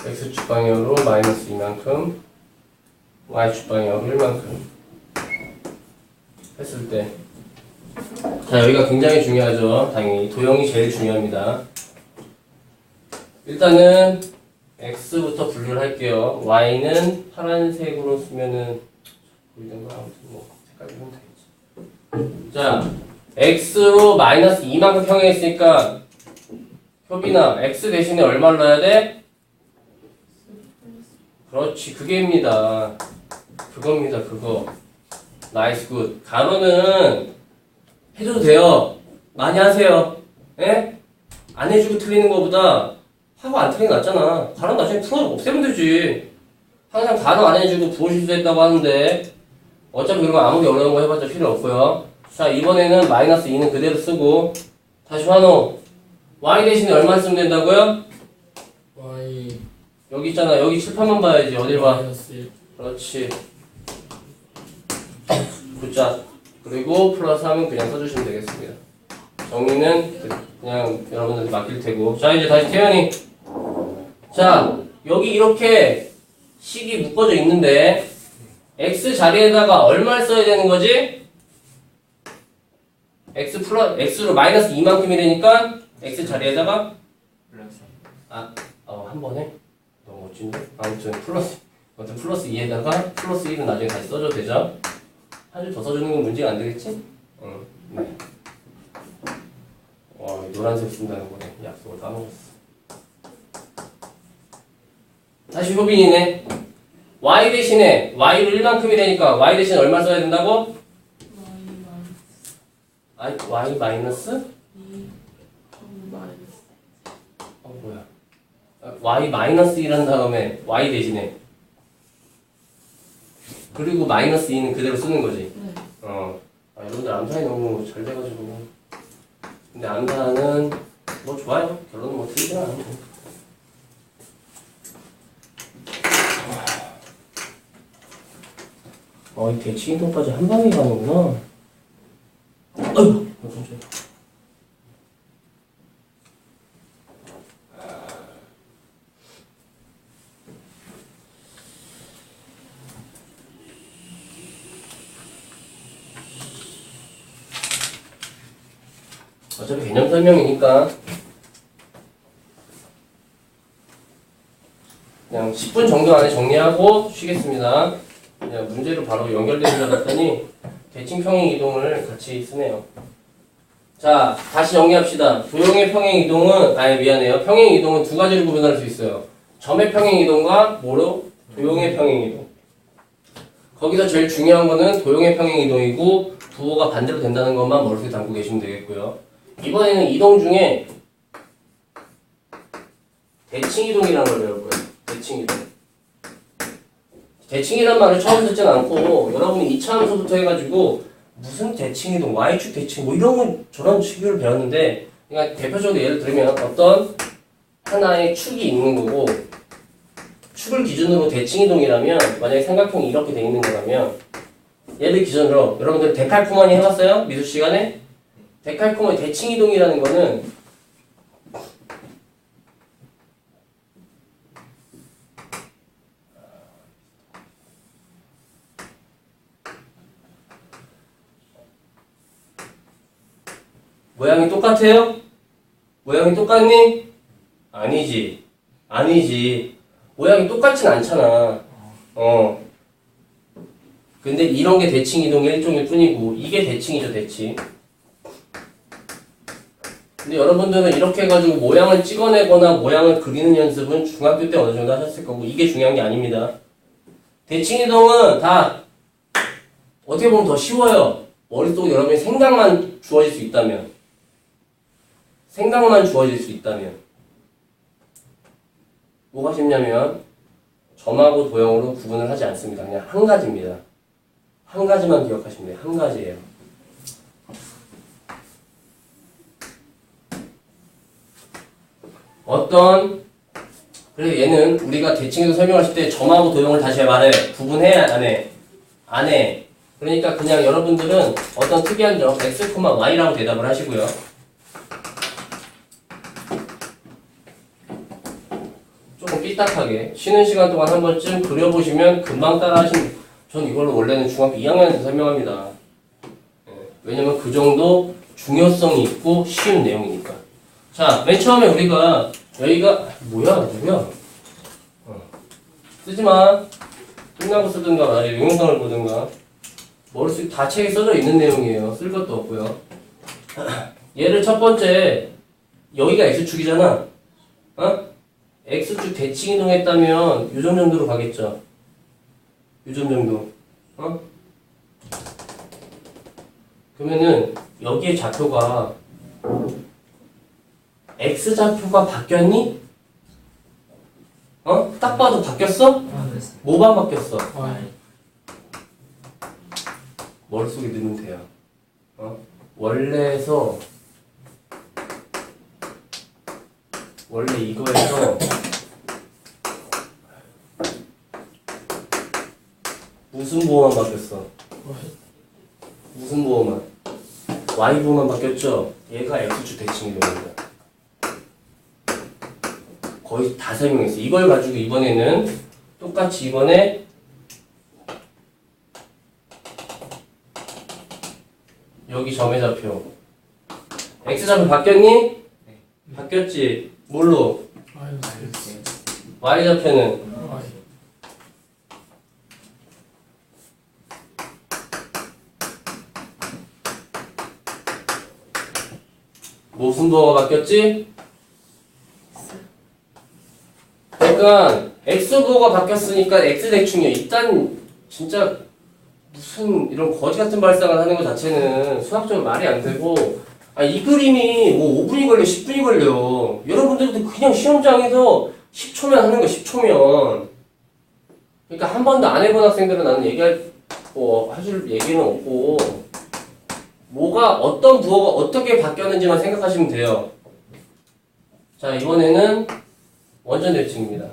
x축 방향으로 마이너스 2만큼 y축 방향으로 1만큼 했을 때 자 여기가 굉장히 중요하죠. 당연히 도형이 제일 중요합니다. 일단은 x부터 분류를 할게요. y는 파란색으로 쓰면은 보이던가 아무튼 뭐 색깔 보면 되겠지. 자 x로 마이너스 2만큼 평행했으니까 효빈아 x 대신에 얼마를 넣어야 돼? 그렇지 그게입니다. 그겁니다 그거. 나이스 굿. 가로는 해줘도 돼요. 많이 하세요. 예? 안 해주고 틀리는 거보다 하고 안 틀리는 게 낫잖아. 가로 나중에 풀어 없애면 되지. 항상 가로 안 해주고 부호 실수했다고 하는데 어차피 그런 거 아무리 어려운 거 해봤자 필요 없고요. 자 이번에는 마이너스 2는 그대로 쓰고 다시 환호. y 대신에 얼마 쓰면 된다고요? Y 여기 있잖아. 여기 칠판만 봐야지. 어딜 봐. 마이너스 1 그렇지. 굿자. 그리고 플러스 하면 그냥 써주시면 되겠습니다. 정리는 그냥 여러분들한테 맡길 테고. 자 이제 다시 태연이. 자 여기 이렇게 식이 묶어져 있는데 x 자리에다가 얼마를 써야 되는 거지? x로 마이너스 2만큼이라니까 x 자리에다가 한 번에 너무 멋진데? 아무튼 플러스 2에다가 플러스 1은 나중에 다시 써줘도 되죠? 한 줄 더 써주는 건 문제가 안 되겠지? 응. 네. 와, 노란색 쓴다는 거네. 약속을 까먹었어. 다시 효빈이네. y 대신에 y로 1만큼이라니까 y 대신에 얼마 써야 된다고? y 마이너스? 뭐야? y 마이너스 1한 다음에 y 대신에 그리고 마이너스 2는 그대로 쓰는 거지. 여러분들 암산이 너무 잘 돼가지고. 근데 암산은 뭐 좋아요. 결론은 뭐 틀리진 않아요. 이 대칭이동까지 한 방에 가는구나. 아이고, 어차피 개념 설명이니까 그냥 10분 정도 안에 정리하고 쉬겠습니다. 그냥 문제로 바로 연결되는 줄 알았더니 대칭 평행 이동을 같이 쓰네요. 자, 다시 정리합시다. 도형의 평행 이동은 미안해요. 평행 이동은 두 가지로 구분할 수 있어요. 점의 평행 이동과 뭐로? 도형의 평행 이동. 거기서 제일 중요한 거는 도형의 평행 이동이고 부호가 반대로 된다는 것만 머릿속에 담고 계시면 되겠고요. 이번에는 이동 중에 대칭 이동이라는 걸 배울 거예요. 대칭 이동. 대칭이란 말을 처음 듣진 않고 여러분이 2차 함수부터 해가지고 무슨 대칭 이동, y축 대칭 뭐 이런 건 저런 식을 배웠는데 그러니까 대표적으로 예를 들면 어떤 하나의 축이 있는 거고 축을 기준으로 대칭 이동이라면 만약에 삼각형이 이렇게 돼 있는 거라면 얘를 기준으로 여러분들 데칼코마니 해봤어요? 미술 시간에? 데칼코마니 대칭 이동이라는 거는 모양이 똑같아요? 모양이 똑같니? 아니지. 아니지. 모양이 똑같진 않잖아. 근데 이런 게 대칭 이동의 일종일 뿐이고 이게 대칭이죠, 대칭. 근데 여러분들은 이렇게 해가지고 모양을 찍어내거나 모양을 그리는 연습은 중학교 때 어느 정도 하셨을 거고 이게 중요한 게 아닙니다. 대칭 이동은 다 어떻게 보면 더 쉬워요. 머릿속에 여러분이 생각만 주어질 수 있다면. 생각만 주어질 수 있다면. 뭐가 쉽냐면 점하고 도형으로 구분을 하지 않습니다. 그냥 한 가지입니다. 한 가지만 기억하시면 돼요. 한 가지예요. 그래서 얘는 우리가 대칭에서 설명하실 때 점하고 도형을 다시 말해. 구분해야 안 해? 안 해. 그러니까 그냥 여러분들은 어떤 특이한 점 x, y라고 대답을 하시고요. 조금 삐딱하게 쉬는 시간 동안 한 번쯤 그려보시면 금방 따라 하시면 전 이걸로 원래는 중학교 2학년한테 설명합니다. 왜냐면 그 정도 중요성이 있고 쉬운 내용이니까. 자, 맨 처음에 우리가 여기가 뭐야 누구야? 쓰지마. 끝나고 쓰든가 나중에 영상을 보든가. 머릿속에 다 책에 써져 있는 내용이에요. 쓸 것도 없고요. 얘를 첫 번째 여기가 x축이잖아. 어? x축 대칭 이동했다면 요점 정도로 가겠죠. 요점 정도. 어? 그러면은 여기에 좌표가 x좌표가 바뀌었니? 어? 딱 봐도 바뀌었어? 뭐만 바뀌었어? Y. 머릿속에 넣으면 돼요. 어? 원래 이거에서 무슨 부호만 바뀌었어? 무슨 부호만? Y 부호만 바뀌었죠? 얘가 X축 대칭이 됩니다. 거의 다 설명했어. 이걸 가지고 이번에는 똑같이 이번에 여기 점의 좌표 X좌표 바뀌었니? 바뀌었지? 뭘로? Y좌표는 Y. 무슨 부호가 바뀌었지? 그러니까 X 부호가 바뀌었으니까 X 대칭이야. 일단 진짜 무슨 이런 거지 같은 발상을 하는 것 자체는 수학적으로 말이 안 되고, 이 그림이 뭐 5분이 걸려 10분이 걸려. 여러분들도 그냥 시험장에서 10초면 하는 거 10초면. 그러니까 한 번도 안 해본 학생들은 나는 해줄 얘기는 없고, 어떤 부호가 어떻게 바뀌었는지만 생각하시면 돼요. 자, 이번에는 원전 대칭입니다.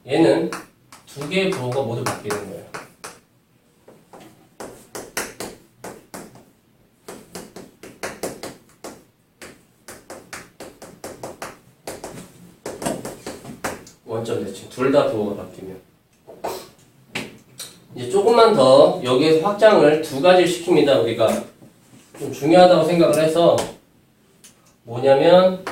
얘는 두 개의 부호가 모두 바뀌는 거예요. 원점 대칭 둘 다 부호가 바뀌면 이제 조금만 더 여기에서 확장을 두 가지를 시킵니다. 우리가 좀 중요하다고 생각을 해서 뭐냐면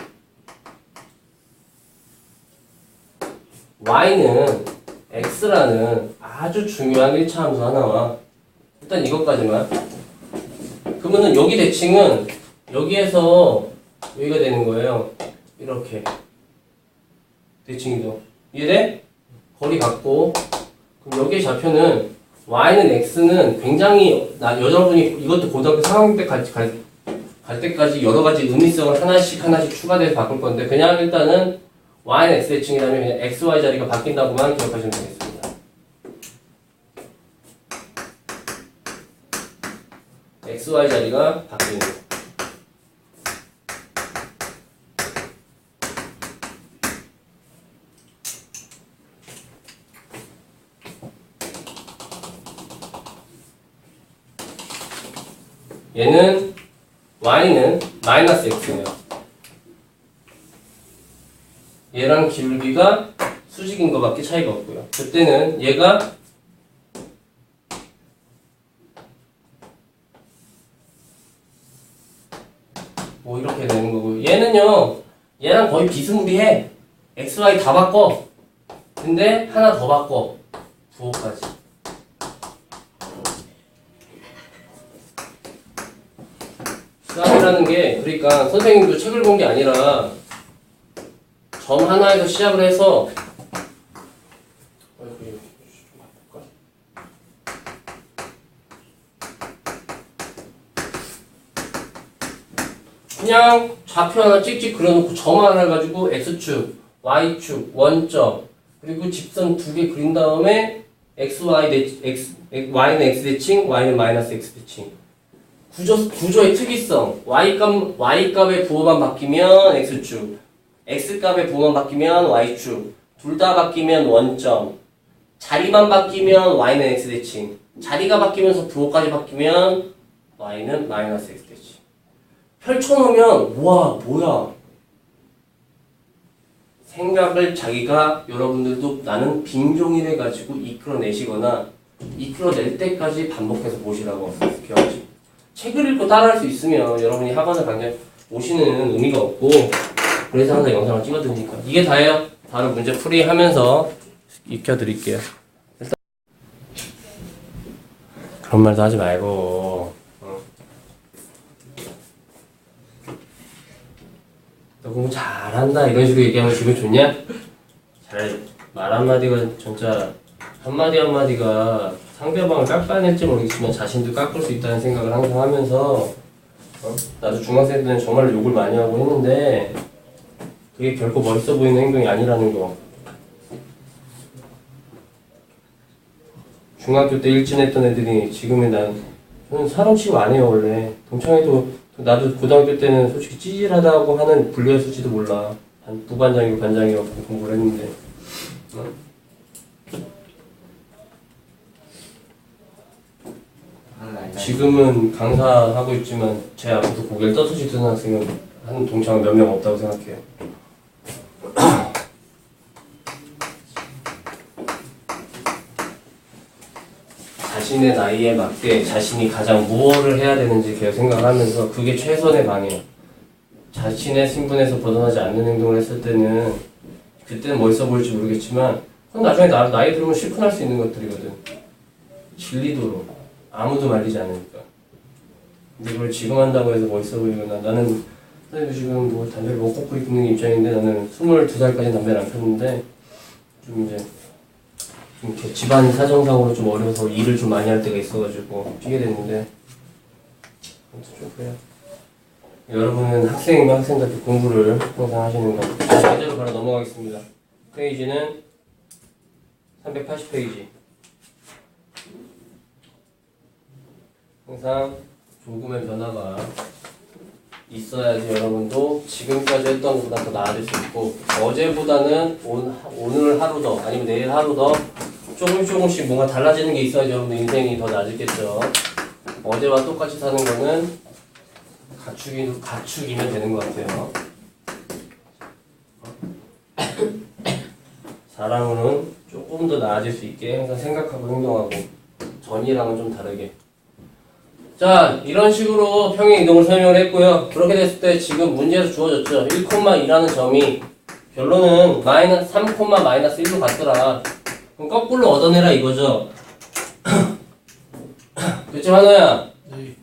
y는 x라는 아주 중요한 1차 함수 하나와 일단 이것까지만. 그러면은 여기 대칭은 여기에서 여기가 되는 거예요. 이렇게 대칭이죠. 이해돼? 거리 같고. 그럼 여기에 좌표는 y는 x는 굉장히 여러분이 이것도 고등학교 3학년 때 갈 때까지 여러 가지 의미성을 하나씩 추가돼서 바꿀 건데 그냥 일단은 y는 x 대칭이라면 그냥 x, y 자리가 바뀐다고만 기억하시면 되겠습니다. x, y 자리가 바뀌는 거. 얘는 y는 마이너스 x예요. 얘랑 기울기가 수직인 것밖에 차이가 없고요. 그때는 얘가 뭐 이렇게 되는 거고, 얘는요 얘랑 거의 비스무리해. x, y 다 바꿔. 근데 하나 더 바꿔. 부호까지. 수학이라는 게 그러니까 선생님도 책을 본 게 아니라 점 하나에서 시작을 해서 그냥 좌표 하나 찍찍 그려놓고 점 하나 가지고 x축, y축, 원점 그리고 집선 두 개 그린 다음에 y는 x 대칭, y는 마이너스 x 대칭. 구조의 특이성. y값의 부호만 바뀌면 x축, x값의 부호만 바뀌면 y축, 둘 다 바뀌면 원점, 자리만 바뀌면 y는 x 대칭, 자리가 바뀌면서 부호까지 바뀌면 y는 마이너스 x 대칭. 펼쳐놓으면 와 뭐야 생각을 자기가 여러분들도 나는 빈종일 해가지고 이끌어내시거나 이끌어낼 때까지 반복해서 보시라고 기억하시고 책을 읽고 따라할 수 있으면 여러분이 학원을 강연 오시는 의미가 없고 그래서 항상 영상을 찍어드리니까 이게 다예요. 바로 문제 풀이하면서 익혀드릴게요. 일단 그런 말도 하지 말고 너 공부 잘한다 이런 식으로 얘기하면 기분 좋냐? 말 한마디가 진짜 한마디 한마디가 상대방을 깎아낼지 모르겠지만 자신도 깎을 수 있다는 생각을 항상 하면서 나도 중학생 때는 정말 욕을 많이 하고 했는데 그게 결코 멋있어 보이는 행동이 아니라는 거. 중학교 때 일진했던 애들이 지금은 저는 사람 취급 안 해요 원래. 동창회도 나도 고등학교 때는 솔직히 찌질하다고 하는 분류했을지도 몰라. 부반장이고 반장이라고 공부를 했는데. 지금은 강사하고 있지만 제 앞에서 고개를 떳떳이 드는 학생은 한 동창은 몇 명 없다고 생각해요. 자신의 나이에 맞게 자신이 가장 무엇을 해야 되는지 계속 생각을 하면서 그게 최선의 방이에요. 자신의 신분에서 벗어나지 않는 행동을 했을 때는 그때는 멋있어 보일지 모르겠지만 그건 나중에 나이 들으면 실천할 수 있는 것들이거든. 진리도록 아무도 말리지 않으니까. 근데 그걸 지금 한다고 해서 멋있어 보이거나 나는 선생님도 지금 뭐 담배를 못 꽂고 있는 입장인데 나는 22살까지 담배를 안 폈는데 좀 이제 좀 이렇게 집안 사정상으로 좀 어려서 일을 좀 많이 할 때가 있어가지고 피게 됐는데 아무튼 좀 그래요. 여러분은 학생이면 학생답게 공부를 항상 하시는 거. 자, 제대로 바로 넘어가겠습니다. 페이지는 380페이지. 항상 조금의 변화가 있어야지 여러분도 지금까지 했던 것보다 더 나아질 수 있고 어제보다는 오늘 하루 더 아니면 내일 하루 더 조금씩 뭔가 달라지는 게 있어야지 여러분 인생이 더 나아지겠죠. 어제와 똑같이 사는 거는 가축이면 되는 것 같아요. 사람은 조금 더 나아질 수 있게 항상 생각하고 행동하고 전이랑은 좀 다르게. 자, 이런 식으로 평행 이동을 설명을 했고요. 그렇게 됐을 때 지금 문제에서 주어졌죠. 1,2라는 점이 결론은 마이너스 3, 마이너스 1로 갔더라. 그럼 거꾸로 얻어내라 이거죠. 그쵸, 한호야? 네.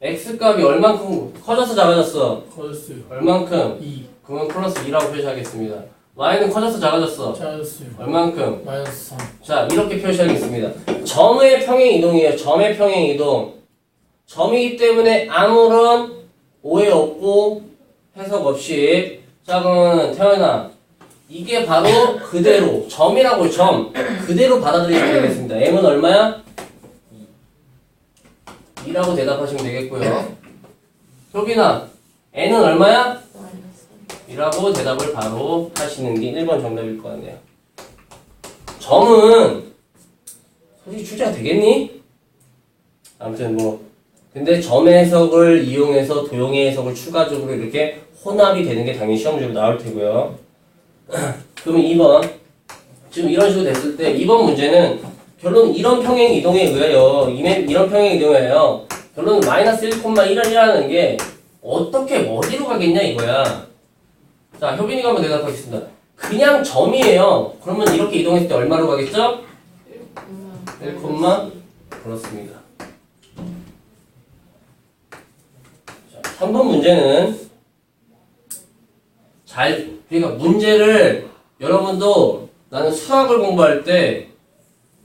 x값이 얼만큼 커져서 작아졌어? 커졌어요. 얼만큼? 2. 그러면 플러스 2라고 표시하겠습니다. y는 커져서 작아졌어? 작았어요. 얼만큼? 마이너스 3. 자, 이렇게 표시하겠습니다. 점의 평행 이동이에요. 점의 평행 이동. 점이기 때문에 아무런 오해 없고 해석 없이. 자, 그러면 태연아, 이게 바로 그대로 점이라고 점 그대로 받아들이시면 되겠습니다. m은 얼마야? 2라고 대답하시면 되겠고요. 효빈아, n은 얼마야? 2라고 대답을 바로 하시는 게 1번 정답일 것 같네요. 점은 솔직히 출제가 되겠니? 아무튼 뭐 근데 점 해석을 이용해서 도형의 해석을 추가적으로 이렇게 혼합이 되는 게 당연히 시험 문제로 나올 테고요. 그러면 2번 지금 이런 식으로 됐을 때 2번 문제는 결론 이런 평행 이동에 의하여 이런 평행 이동에 의하여 결론은 마이너스 1,1이라는 게 어떻게 어디로 가겠냐 이거야. 자, 효빈이가 한번 대답하겠습니다. 그냥 점이에요. 그러면 이렇게 이동했을 때 얼마로 가겠죠? 1, 그렇습니다. 자, 3번 문제는 그러니까 문제를 여러분도 나는 수학을 공부할 때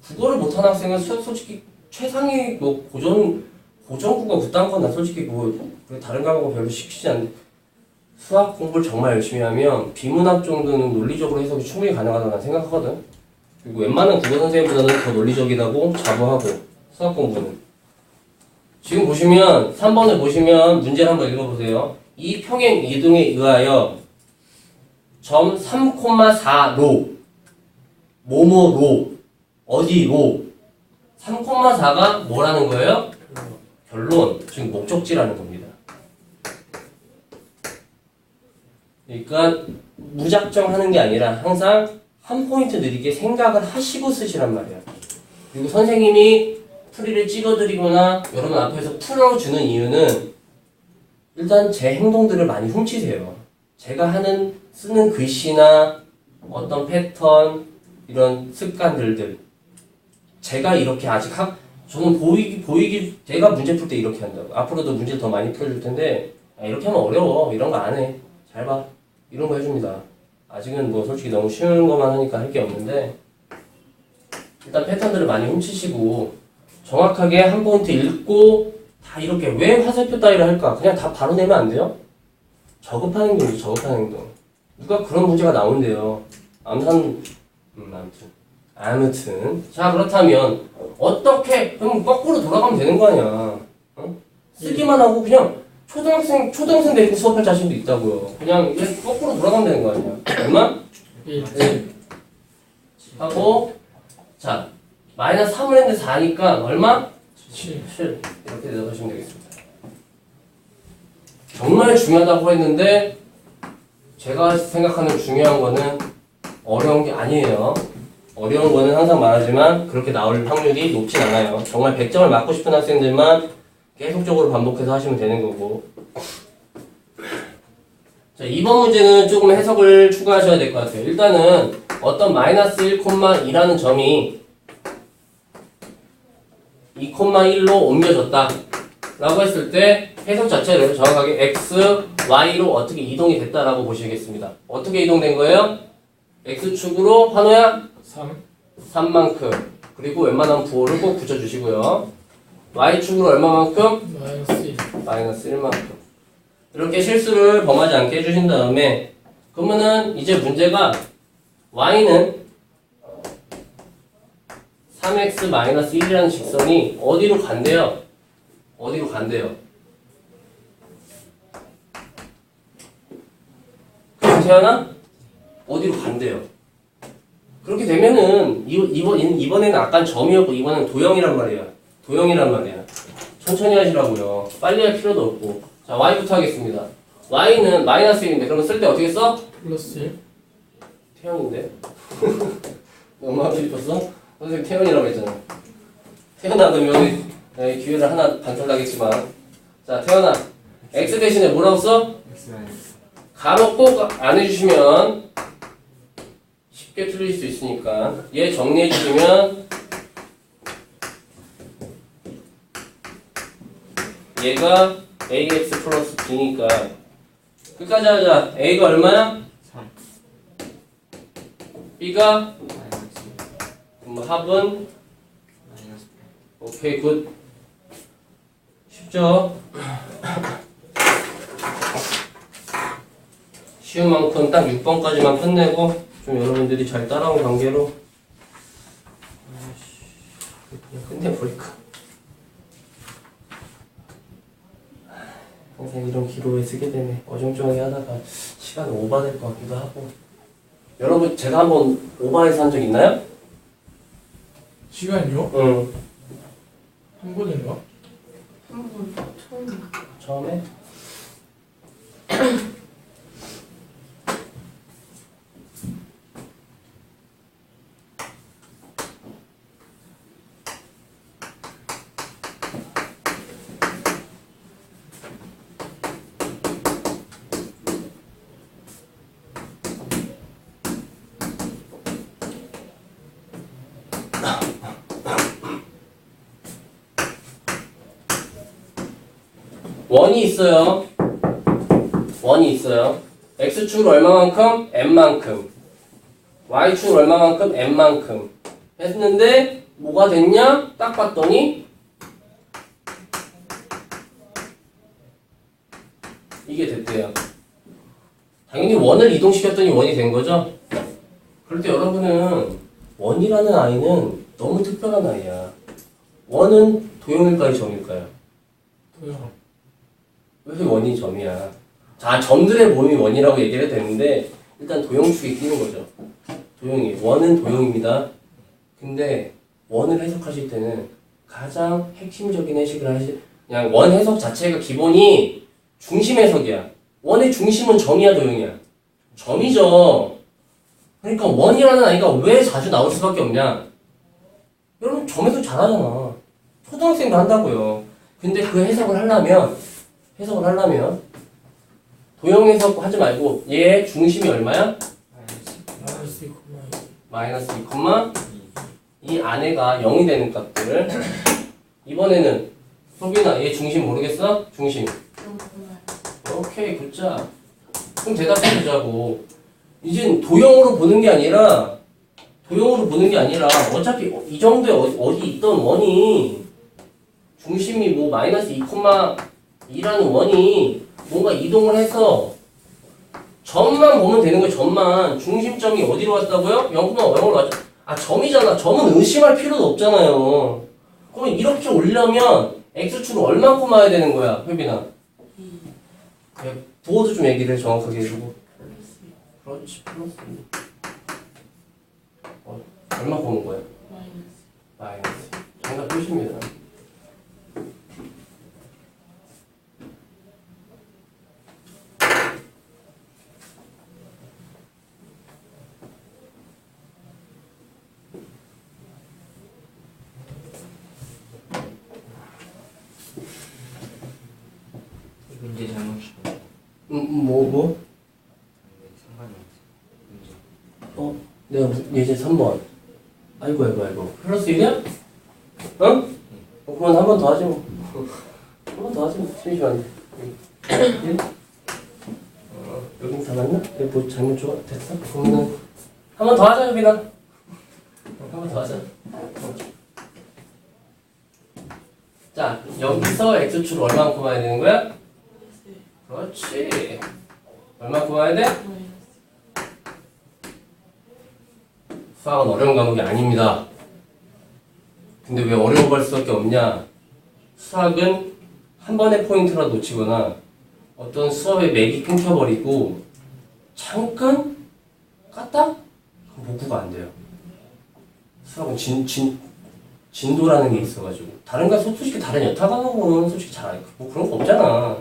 국어를 못하는 학생은 솔직히 최상위 뭐 고전국어 그딴 건 나 솔직히 뭐 다른 과목은 별로 시키지 않는데 수학 공부를 정말 열심히 하면 비문학 정도는 논리적으로 해석이 충분히 가능하다고 난 생각하거든. 그리고 웬만한 국어 선생님보다는 더 논리적이라고 자부하고 수학 공부는. 지금 보시면 3번을 보시면 문제를 한번 읽어보세요. 이 평행 이동에 의하여 점 3,4로 뭐뭐로 어디로 3,4가 뭐라는 거예요? 결론. 지금 목적지라는 겁니다. 그러니까 무작정 하는 게 아니라 항상 한 포인트 느리게 생각을 하시고 쓰시란 말이야. 그리고 선생님이 풀이를 찍어드리거나 여러분 앞에서 풀어주는 이유는 일단 제 행동들을 많이 훔치세요. 제가 쓰는 글씨나 어떤 패턴 이런 습관들들 제가 이렇게 저는 보이기 제가 문제 풀 때 이렇게 한다고. 앞으로도 문제를 더 많이 풀어줄 텐데 야, 이렇게 하면 어려워. 이런 거 안 해. 잘 봐. 이런 거 해줍니다. 아직은 뭐 솔직히 너무 쉬운 것만 하니까 할 게 없는데 일단 패턴들을 많이 훔치시고 정확하게 한 포인트 읽고 다 이렇게 왜 화살표 따위를 할까? 그냥 다 바로 내면 안 돼요? 저급한 행동이죠. 저급한 행동. 누가 그런 문제가 나온대요. 아무튼 자 그렇다면 어떻게 그럼 거꾸로 돌아가면 되는 거 아니야. 어? 쓰기만 하고 그냥 초등학생 데리고 수업할 자신도 있다고요. 그냥 이게 거꾸로 돌아가면 되는 거 아니야. 얼마? 1 하고 자 마이너스 3을 했는데 4니까 얼마? 7 7 이렇게 대답하시면 되겠습니다. 정말 중요하다고 했는데 제가 생각하는 중요한 거는 어려운 게 아니에요. 어려운 거는 항상 말하지만 그렇게 나올 확률이 높진 않아요. 정말 100점을 맞고 싶은 학생들만 계속적으로 반복해서 하시면 되는 거고. 자, 2번 문제는 조금 해석을 추가하셔야 될 것 같아요. 일단은 어떤 마이너스 1,2라는 점이 2,1로 옮겨졌다 라고 했을 때 해석 자체를 정확하게 x, y로 어떻게 이동이 됐다라고 보시겠습니다. 어떻게 이동된 거예요? x축으로 환호야 3 3만큼 그리고 웬만하면 부호를 꼭 붙여주시고요. y축으로 얼마만큼? 마이너스 1 마이너스 1만큼 이렇게 실수를 범하지 않게 해주신 다음에 그러면은 이제 문제가 y는 3x-1이라는 직선이 어디로 간대요? 어디로 간대요? 그럼 태연아? 어디로 간대요? 그렇게 되면은 이번에는 아까 점이었고 이번에는 도형이란 말이야. 도형이란 말이야. 천천히 하시라고요. 빨리 할 필요도 없고. 자, y부터 하겠습니다. y는 마이너스 1인데 그러면 쓸 때 어떻게 써? 플러스 1 태연인데? 엄마가 싶었어? 선생님 태연이라고 했잖아. 태연아 그러면 여기 기회를 하나 반출하겠지만 자 태연아 x 대신에 뭐라고 써? X 마이너스 가로 꼭 안 해주시면 쉽게 틀릴 수 있으니까 얘 정리해 주시면 얘가 ax 플러스 b니까 끝까지 하자. a가 얼마야? 3 b가 마이너스 합은 마이너스 오케이 굿. 쉽죠? 쉬운 만큼 딱 6번까지만 끝내고 좀 여러분들이 잘 따라온 관계로 그냥 끝내버릴까? 항상 이런 기로에 쓰게 되네. 어정쩡하게 하다가 시간 오버될 것 같기도 하고. 여러분 제가 한번 오버해서 한 적 있나요? 시간이요? 응. 한 번인가? 한번 처음 처음에? 원이 있어요. 원이 있어요. x축으로 얼마만큼? n만큼. y축으로 얼마만큼? n만큼. 했는데 뭐가 됐냐? 딱 봤더니 이게 됐대요. 당연히 원을 이동시켰더니 원이 된 거죠? 그럴 때 여러분은 원이라는 아이는 너무 특별한 아이야. 원은 도형일까요? 점일까요? 도형 왜 원이 점이야? 자, 점들의 모임이 원이라고 얘기를 해도 되는데 일단 도형축에 끼는 거죠. 도형이. 원은 도형입니다. 근데 원을 해석하실 때는 가장 핵심적인 해석을 그냥 원 해석 자체가 기본이 중심 해석이야. 원의 중심은 점이야, 도형이야? 점이죠. 그러니까 원이라는 아이가 왜 자주 나올 수밖에 없냐? 여러분 점에서 잘하잖아. 초등학생도 한다고요. 근데 그 해석을 하려면 도형 해석 하지 말고 얘의 중심이 얼마야? 마이너스 2 마이너스 2, 이 안에가 0이 되는 값들. 이번에는 소빈아 얘 중심 모르겠어? 중심 오케이, 굿자. 그럼 대답해 주자고. 이젠 도형으로 보는 게 아니라 어차피 이 정도에 어디 있던 원이 중심이 뭐 마이너스 2,2라는 원이 뭔가 이동을 해서 점만 보면 되는 거예요. 점만. 중심점이 어디로 왔다고요? 0,0으로 왔죠. 아, 점이잖아. 점은 의심할 필요도 없잖아요. 그러면 이렇게 올려면 x축을 얼마큼 와야 되는 거야, 효빈아? 부호도 좀 얘기를 정확하게 해주고. 그렇지, 플러스. 얼마큼 온 거야? 마이너스. 정답 끝입니다. 문제 잘못이고 뭐? 상관이 없어. 문제. 내가 예제 3번. 아이고. 플러스 1이야? 어? 그러면 한 번 더 하지 뭐. 한 번 더 하지 뭐. 심심한데. 1? 여긴 다 맞나? 여기 뭐 잘못 좋아? 됐어? 그러면은 한 번 더 하자, 효빈아. 한 번 더 하자. 자, 여기서 x축을 얼마큼 와야 되는 거야? 그렇지. 얼마큼 와야 돼? 수학은 어려운 과목이 아닙니다. 근데 왜 어려운 걸 수밖에 없냐? 수학은 한 번의 포인트라도 놓치거나 어떤 수업의 맥이 끊겨버리고 잠깐 깠다? 그럼 복구가 안 돼요. 수학은 진도라는 게 있어가지고 다른 거 솔직히 다른 여타 과목은 솔직히 뭐 그런 거 없잖아.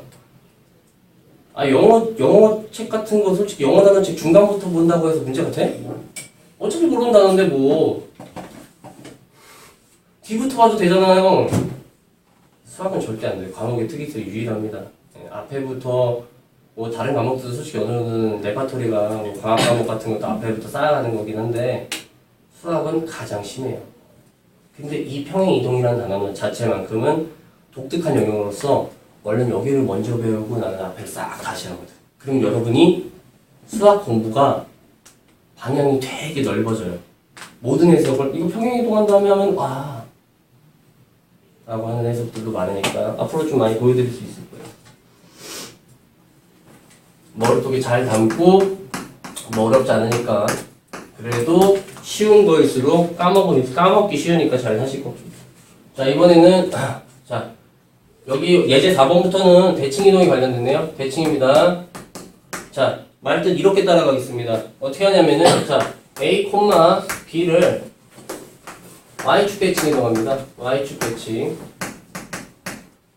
아 영어 책 같은 거 솔직히 영어 단어책 중간부터 본다고 해서 문제가 돼? 어차피 모른다는데 뭐 뒤부터 봐도 되잖아요. 수학은 절대 안 돼요. 과목의 특이성이 유일합니다. 앞에부터 뭐 다른 과목들도 솔직히 어느 정도는 레파토리가 뭐 과학 과목 같은 것도 앞에부터 쌓아가는 거긴 한데 수학은 가장 심해요. 근데 이 평행이동이라는 단어는 자체만큼은 독특한 영역으로서 원래 여기를 먼저 배우고 나는 앞에 싹 다시 하거든. 그럼 여러분이 수학 공부가 방향이 되게 넓어져요. 모든 해석을 이거 평행이동한 다음에 하면 라고 하는 해석들도 많으니까 앞으로 좀 많이 보여드릴 수 있을 거예요. 머릿속에 잘 담고 뭐 어렵지 않으니까 그래도 쉬운 거일수록 까먹기 쉬우니까 잘 하시고. 자, 이번에는 자 여기 예제 4번부터는 대칭이동에 관련됐네요. 대칭입니다. 자, 말뜻 이렇게 따라가겠습니다. 어떻게 하냐면은 자 A, B를 Y축 대칭 이동합니다. Y축 대칭.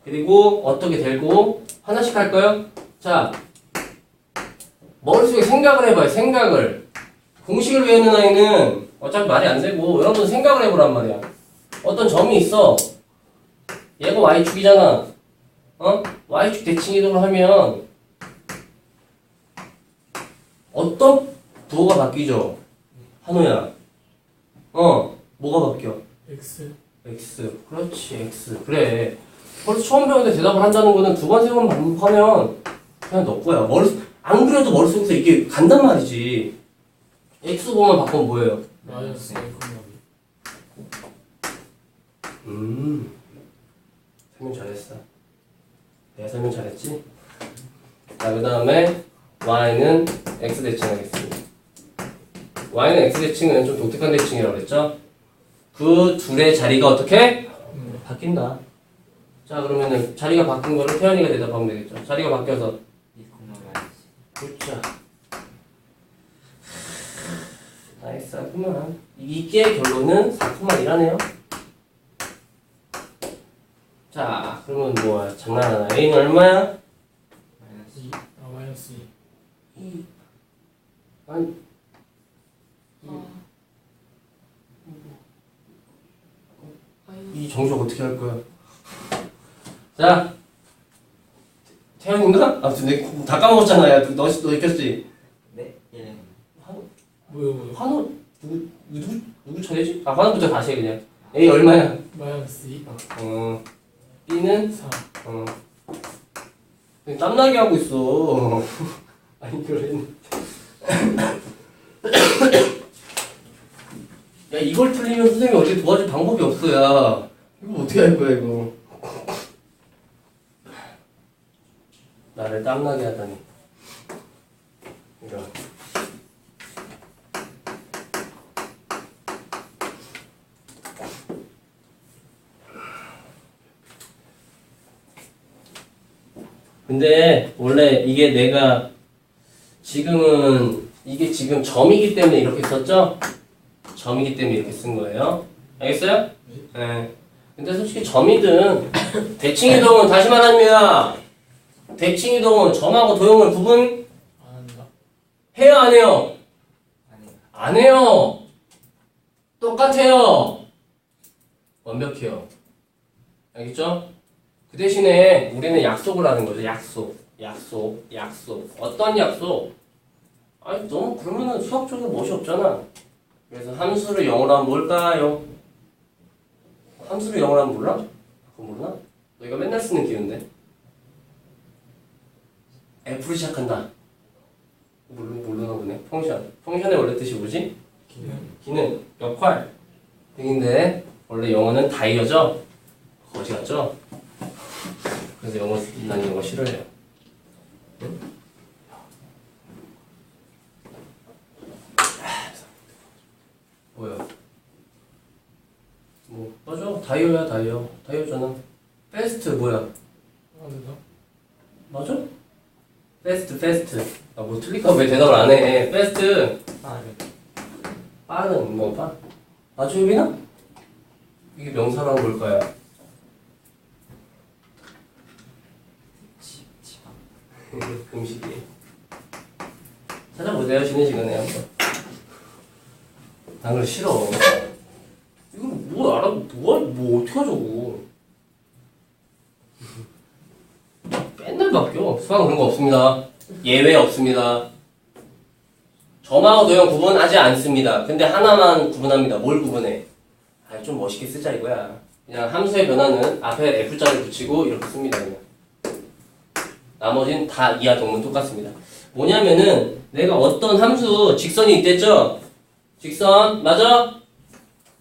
그리고 어떻게 들고 하나씩 할까요? 자, 머릿속에 생각을 해봐요. 생각을. 공식을 외우는 아이는 어차피 말이 안 되고 여러분 생각을 해보란 말이야. 어떤 점이 있어. 얘가 Y축이잖아. Y축 대칭 이동을 하면 어떤 부호가 바뀌죠? 한우야. 뭐가 바뀌어? X. X. 그렇지, X. 그래. 벌써 처음 배우는데 대답을 한다는 거는 두 번, 세 번 반복하면 그냥 너 거야. 안 그래도 머릿속에서 이게 간단 말이지. X 보면 바꾸면 뭐예요? 마이너스 1,2. 설명 잘했어. 내가 설명 잘했지? 자, 그 다음에 Y는 X 대칭하겠습니다. Y는 X 대칭은 좀 독특한 대칭이라고 그랬죠? 그 둘의 자리가 어떻게? 바뀐다. 자, 그러면은 자리가 바뀐 거를 태연이가 대답하면 되겠죠. 자리가 바뀌어서 2,-. 굿자. 나이스하구만. 이게 결론은 4,1하네요. 자, 그러면 뭐야? 장난하나? A는 얼마야? -2. 마이너스 2. 아니, 이 정적 어떻게 할 거야? 자, 태연인가? 아무튼 내가 다 까먹었잖아. 야, 너 익혔지? 네? 예. 뭐요? 환호 누구 차례지? 아, 환호부터 다시 해 그냥. A 얼마야? 마이너스 2. B는 4. 땀나게 하고 있어. 아니 그래. 야 이걸 틀리면 선생님이 어떻게 도와줄 방법이 없어. 야 이거 어떻게 할 거야 이거. 나를 땀나게 하다니. 이런. 근데 원래 이게 내가 지금은 이게 지금 점이기 때문에 이렇게 썼죠? 점이기 때문에 이렇게 쓴 거예요. 알겠어요? 네. 근데 솔직히 점이든 대칭이동은 다시 말합니다. 대칭이동은 점하고 도형을 구분 안 한다. 해요 안 해요? 아니 안 해요. 똑같아요. 완벽해요. 알겠죠? 그 대신에 우리는 약속을 하는 거죠. 약속. 어떤 약속? 아니 너무 그러면은 수학적으로 멋이 없잖아. 그래서 함수를 영어로 하면 뭘까요? 함수를 영어로 하면 몰라? 그거 몰라? 너희가 맨날 쓰는 기호인데. F로 시작한다. 모르나 보네. 펑션. 펑션의 원래 뜻이 뭐지? 기능, 역할 등인데 원래 영어는 다이어죠? 거지 같죠? 그래서 난 영어 싫어해요. 뭐야? 뭐 맞아 다이어야 다이어잖아. 베스트 뭐야? 안 된다. 맞아? 베스트. 아 뭐 틀릴까 왜 대답을 안 해? 베스트. 빠른 뭐 빠? 맞아 유빈아? 이게 명사로 한 걸까요? 금식이. 찾아보세요 쉬는 시간에 한번. 난 그래 싫어. 이거 뭐 알아? 뭐 어떻게 하자고. 맨날 바뀌어. 수학은 그런 거 없습니다. 예외 없습니다. 점하고 도형 구분하지 않습니다. 근데 하나만 구분합니다. 뭘 구분해? 아, 좀 멋있게 쓰자 이거야. 그냥 함수의 변화는 앞에 F자를 붙이고 이렇게 씁니다. 그냥. 나머지는 다 이하 동문 똑같습니다. 뭐냐면은 내가 어떤 함수 직선이 있댔죠? 직선 맞아?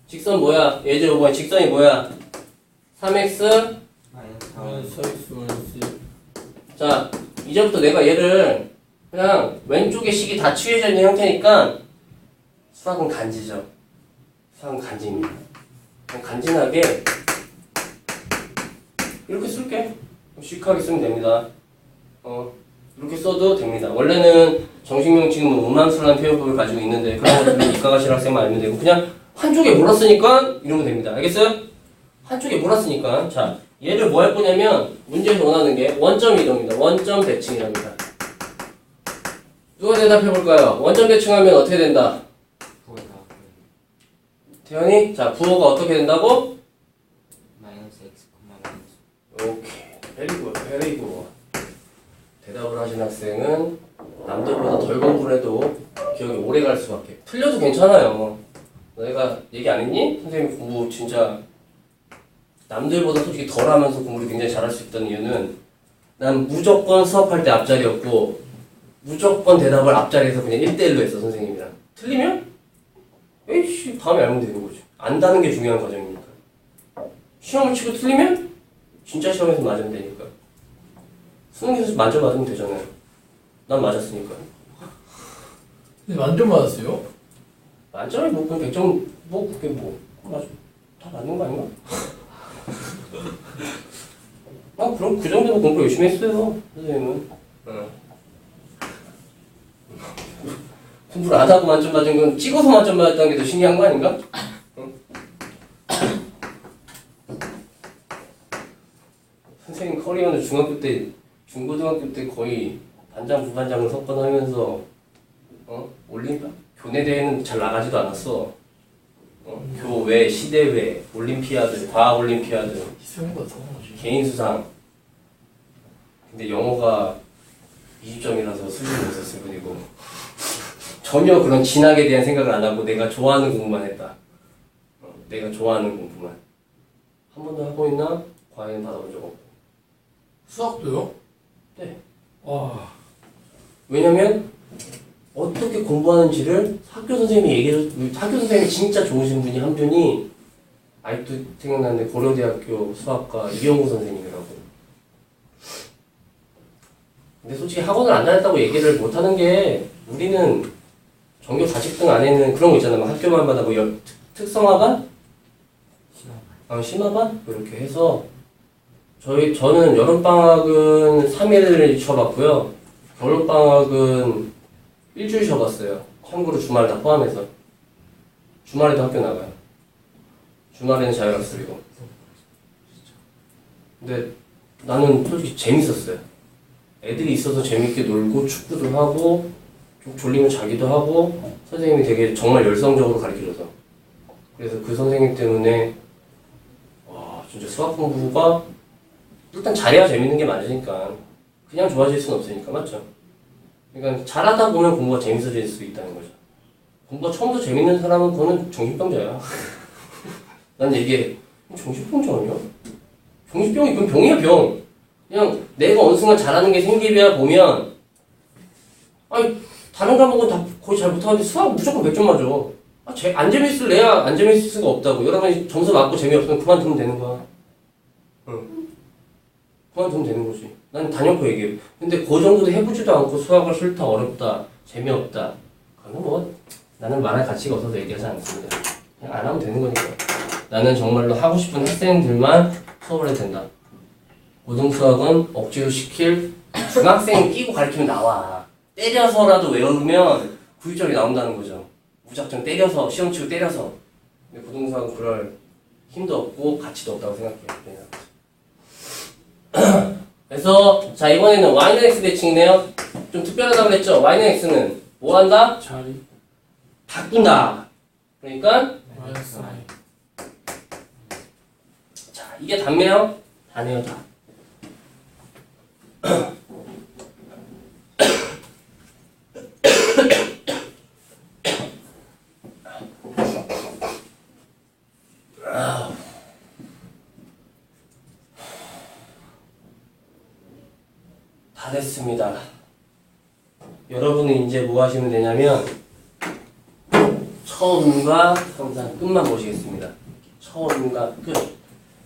직선 뭐야? 예제로 보면 직선이 뭐야? 3x 마이너스 4 마이너스 마이너스. 자 이제부터 내가 얘를 그냥 왼쪽에 식이 다 취해져 있는 형태니까 수학은 간지죠. 수학은 간지입니다. 그냥 간지나게 이렇게 쓸게. 시크하게 쓰면 됩니다. 이렇게 써도 됩니다. 원래는 정식명 지금 음함수라는 표현법을 가지고 있는데 그런 것들은 이과가 실학생만 알면 되고 그냥 한쪽에 몰았으니까 이러면 됩니다. 알겠어요? 한쪽에 몰았으니까 자 얘를 뭐 할 거냐면 문제에서 원하는 게 원점 이동입니다. 원점 대칭이랍니다. 누가 대답해 볼까요? 원점 대칭하면 어떻게 된다? 부호다 태연이? 자 부호가 어떻게 된다고? 마이너스 x 마이너스 오케이 베리굿 대답을 하신 학생은 남들보다 덜 공부를 해도 기억이 오래 갈 수밖에. 틀려도 괜찮아요. 너희가 얘기 안 했니? 선생님 공부 진짜 남들보다 솔직히 덜 하면서 공부를 굉장히 잘할 수 있다는 이유는 난 무조건 수업할 때 앞자리였고 무조건 대답을 앞자리에서 그냥 1대1로 했어 선생님이랑. 틀리면? 에이씨 다음에 알면 되는 거지. 안다는 게 중요한 과정이니까. 시험을 치고 틀리면 진짜 시험에서 맞으면 되니까. 수능에서 만점 맞으면 되잖아요. 난 맞았으니까. 근데 완전 맞았어요? 만점이 뭐 그냥 100점 뭐 그게 뭐 맞아. 다 맞는 거 아닌가? 아 그럼 그 정도로 공부 열심히 했어요 선생님은. 공부를 안 하고 만점 맞은 건 찍어서 만점 맞았다는 게 더 신기한 거 아닌가? 선생님 커리어는 중고등학교 때 거의 반장 부반장을 석권하면서 올림픽 교내대회는 잘 나가지도 않았어. 교외, 시대회, 올림피아드, 과학 올림피아드, 희생보다 개인 수상. 근데 영어가 20점이라서 수준이 없었을 뿐이고 전혀 그런 진학에 대한 생각을 안 하고 내가 좋아하는 공부만 했다. 내가 좋아하는 공부만. 한 번도 하고 있나? 과외는 받아본 적 없고. 수학도요? 네. 와. 왜냐면 어떻게 공부하는지를 학교 선생님이 학교 선생님이 진짜 좋으신 분이 한 분이 아직도 생각나는데 고려대학교 수학과 이영구 선생님이라고. 근데 솔직히 학원을 안 다녔다고 얘기를 못하는 게 우리는 전교 40등 안에는 그런 거 있잖아. 막 학교마다 뭐 특성화반? 심화반? 뭐 이렇게 해서 저는 여름방학은 3일 쉬어봤고요. 겨울방학은 일주일 쉬어봤어요. 참고로 주말 다 포함해서. 주말에도 학교 나가요. 주말에는 자율학습이고. 근데 나는 솔직히 재밌었어요. 애들이 있어서 재밌게 놀고 축구도 하고 좀 졸리면 자기도 하고 선생님이 되게 정말 열성적으로 가르쳐줘서 그래서 그 선생님 때문에 와 진짜 수학 공부가 일단 잘해야 재밌는 게 맞으니까 그냥 좋아질 수는 없으니까 맞죠? 그러니까 잘하다 보면 공부가 재밌어질 수 있다는 거죠. 공부가 처음부터 재밌는 사람은 그거는 정신병자야. 난 이게 정신병자 아니야? 정신병이 그건 병이야 병. 그냥 내가 어느 순간 잘하는 게 생기면 보면 아니 다른 과목은 다 거의 잘 못하는데 수학 무조건 100점 맞아. 안 재밌을래야 안 재밌을 수가 없다고. 여러분이 점수 맞고 재미없으면 그만두면 되는 거야. 응. 그만두면 되는 거지. 난 단연코 얘기해. 근데 그 정도도 해보지도 않고 수학을 싫다, 어렵다, 재미없다. 그거는 뭐 나는 말할 가치가 없어서 얘기하지 않습니다. 그냥 안 하면 되는 거니까. 나는 정말로 하고 싶은 학생들만 수업을 해도 된다. 고등수학은 억지로 시킬 중학생이 끼고 가르치면 나와. 때려서라도 외우면 9일절이 나온다는 거죠. 무작정 때려서 시험 치고 때려서. 근데 고등수학은 그럴 힘도 없고 가치도 없다고 생각해요. 그래서 자 이번에는 y는 x 대칭이네요. 좀 특별하다고 그랬죠. y는 x는 뭐 한다? 자리. 바꾼다. 그러니까 마이너스 I. 자 이게 답네요. 다네요 다. 다 됐습니다. 여러분은 이제 뭐 하시면 되냐면 처음과 항상 끝만 보시겠습니다. 처음과 끝.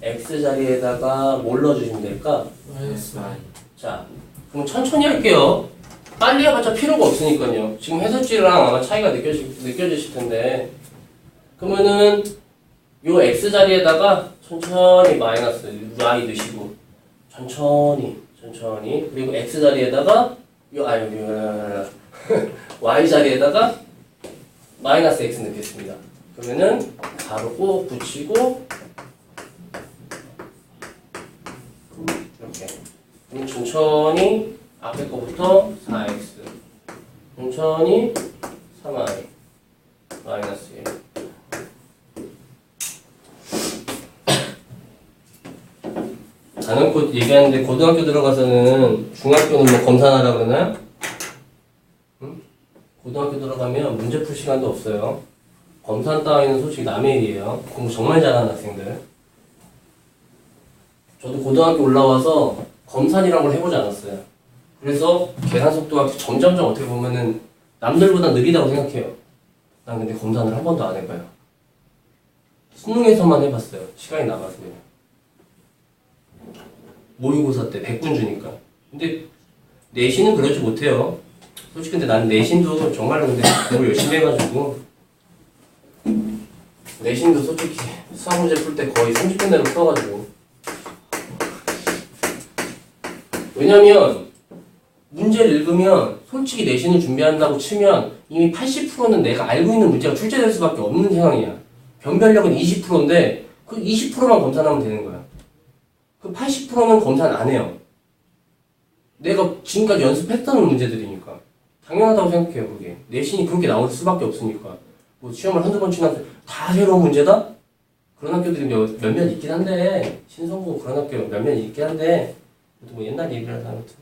x 자리에다가 뭘 넣어주시면 될까? 마이너스 I. 자, 그럼 천천히 할게요. 빨리 해봤자 필요가 없으니까요. 지금 해설지랑 아마 차이가 느껴지실 텐데. 그러면은 요 x 자리에다가 천천히 마이너스 y 넣으시고 천천히 그리고 x 자리에다가 y 자리에다가 마이너스 x 넣겠습니다. 그러면은 바로 꼭 붙이고 이렇게. 그럼 천천히 앞에 거부터 4x 천천히 3y 마이너스 1. 단원코 얘기하는데 고등학교 들어가서는 중학교는 뭐 검사하라 그러나요? 응? 고등학교 들어가면 문제 풀 시간도 없어요. 검사 따위는 솔직히 남의 일이에요. 공부 정말 잘하는 학생들. 저도 고등학교 올라와서 검산이라는 걸 해보지 않았어요. 그래서 계산 속도가 점점점 어떻게 보면은 남들보다 느리다고 생각해요. 난 근데 검산을 한 번도 안 해봐요. 수능에서만 해봤어요. 시간이 남아서 그냥. 모의고사 때 100분 주니까. 근데 내신은 그러지 못해요. 솔직히 근데 나는 내신도 정말로 근데 공부 열심히 해가지고 내신도 솔직히 수학 문제 풀 때 거의 30분 내로 풀어가지고. 왜냐면 문제를 읽으면 솔직히 내신을 준비한다고 치면 이미 80%는 내가 알고 있는 문제가 출제될 수밖에 없는 상황이야. 변별력은 20%인데 그 20%만 검사하면 되는 거야. 그 80%는 검사는 안 해요. 내가 지금까지 연습했던 문제들이니까. 당연하다고 생각해요, 그게. 내신이 그렇게 나올 수밖에 없으니까. 뭐 시험을 한두 번 치는 학생 다 새로운 문제다? 그런 학교들이 몇몇 있긴 한데, 신성고 그런 학교 몇몇 있긴 한데, 그것도 뭐 옛날 얘기라서 아무튼.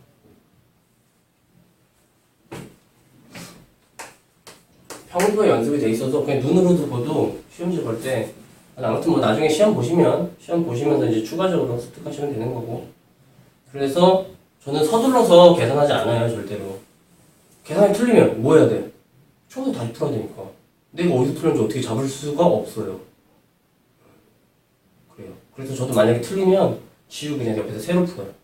평소에 연습이 돼 있어서 그냥 눈으로도 봐도 시험지 볼 때, 아무튼 뭐 나중에 시험 보시면서 이제 추가적으로 습득하시면 되는 거고. 그래서 저는 서둘러서 계산하지 않아요, 절대로. 계산이 틀리면 뭐 해야 돼? 처음부터 다시 풀어야 되니까. 내가 어디서 틀렸는지 어떻게 잡을 수가 없어요. 그래요. 그래서 저도 만약에 틀리면 지우 그냥 옆에서 새로 풀어요.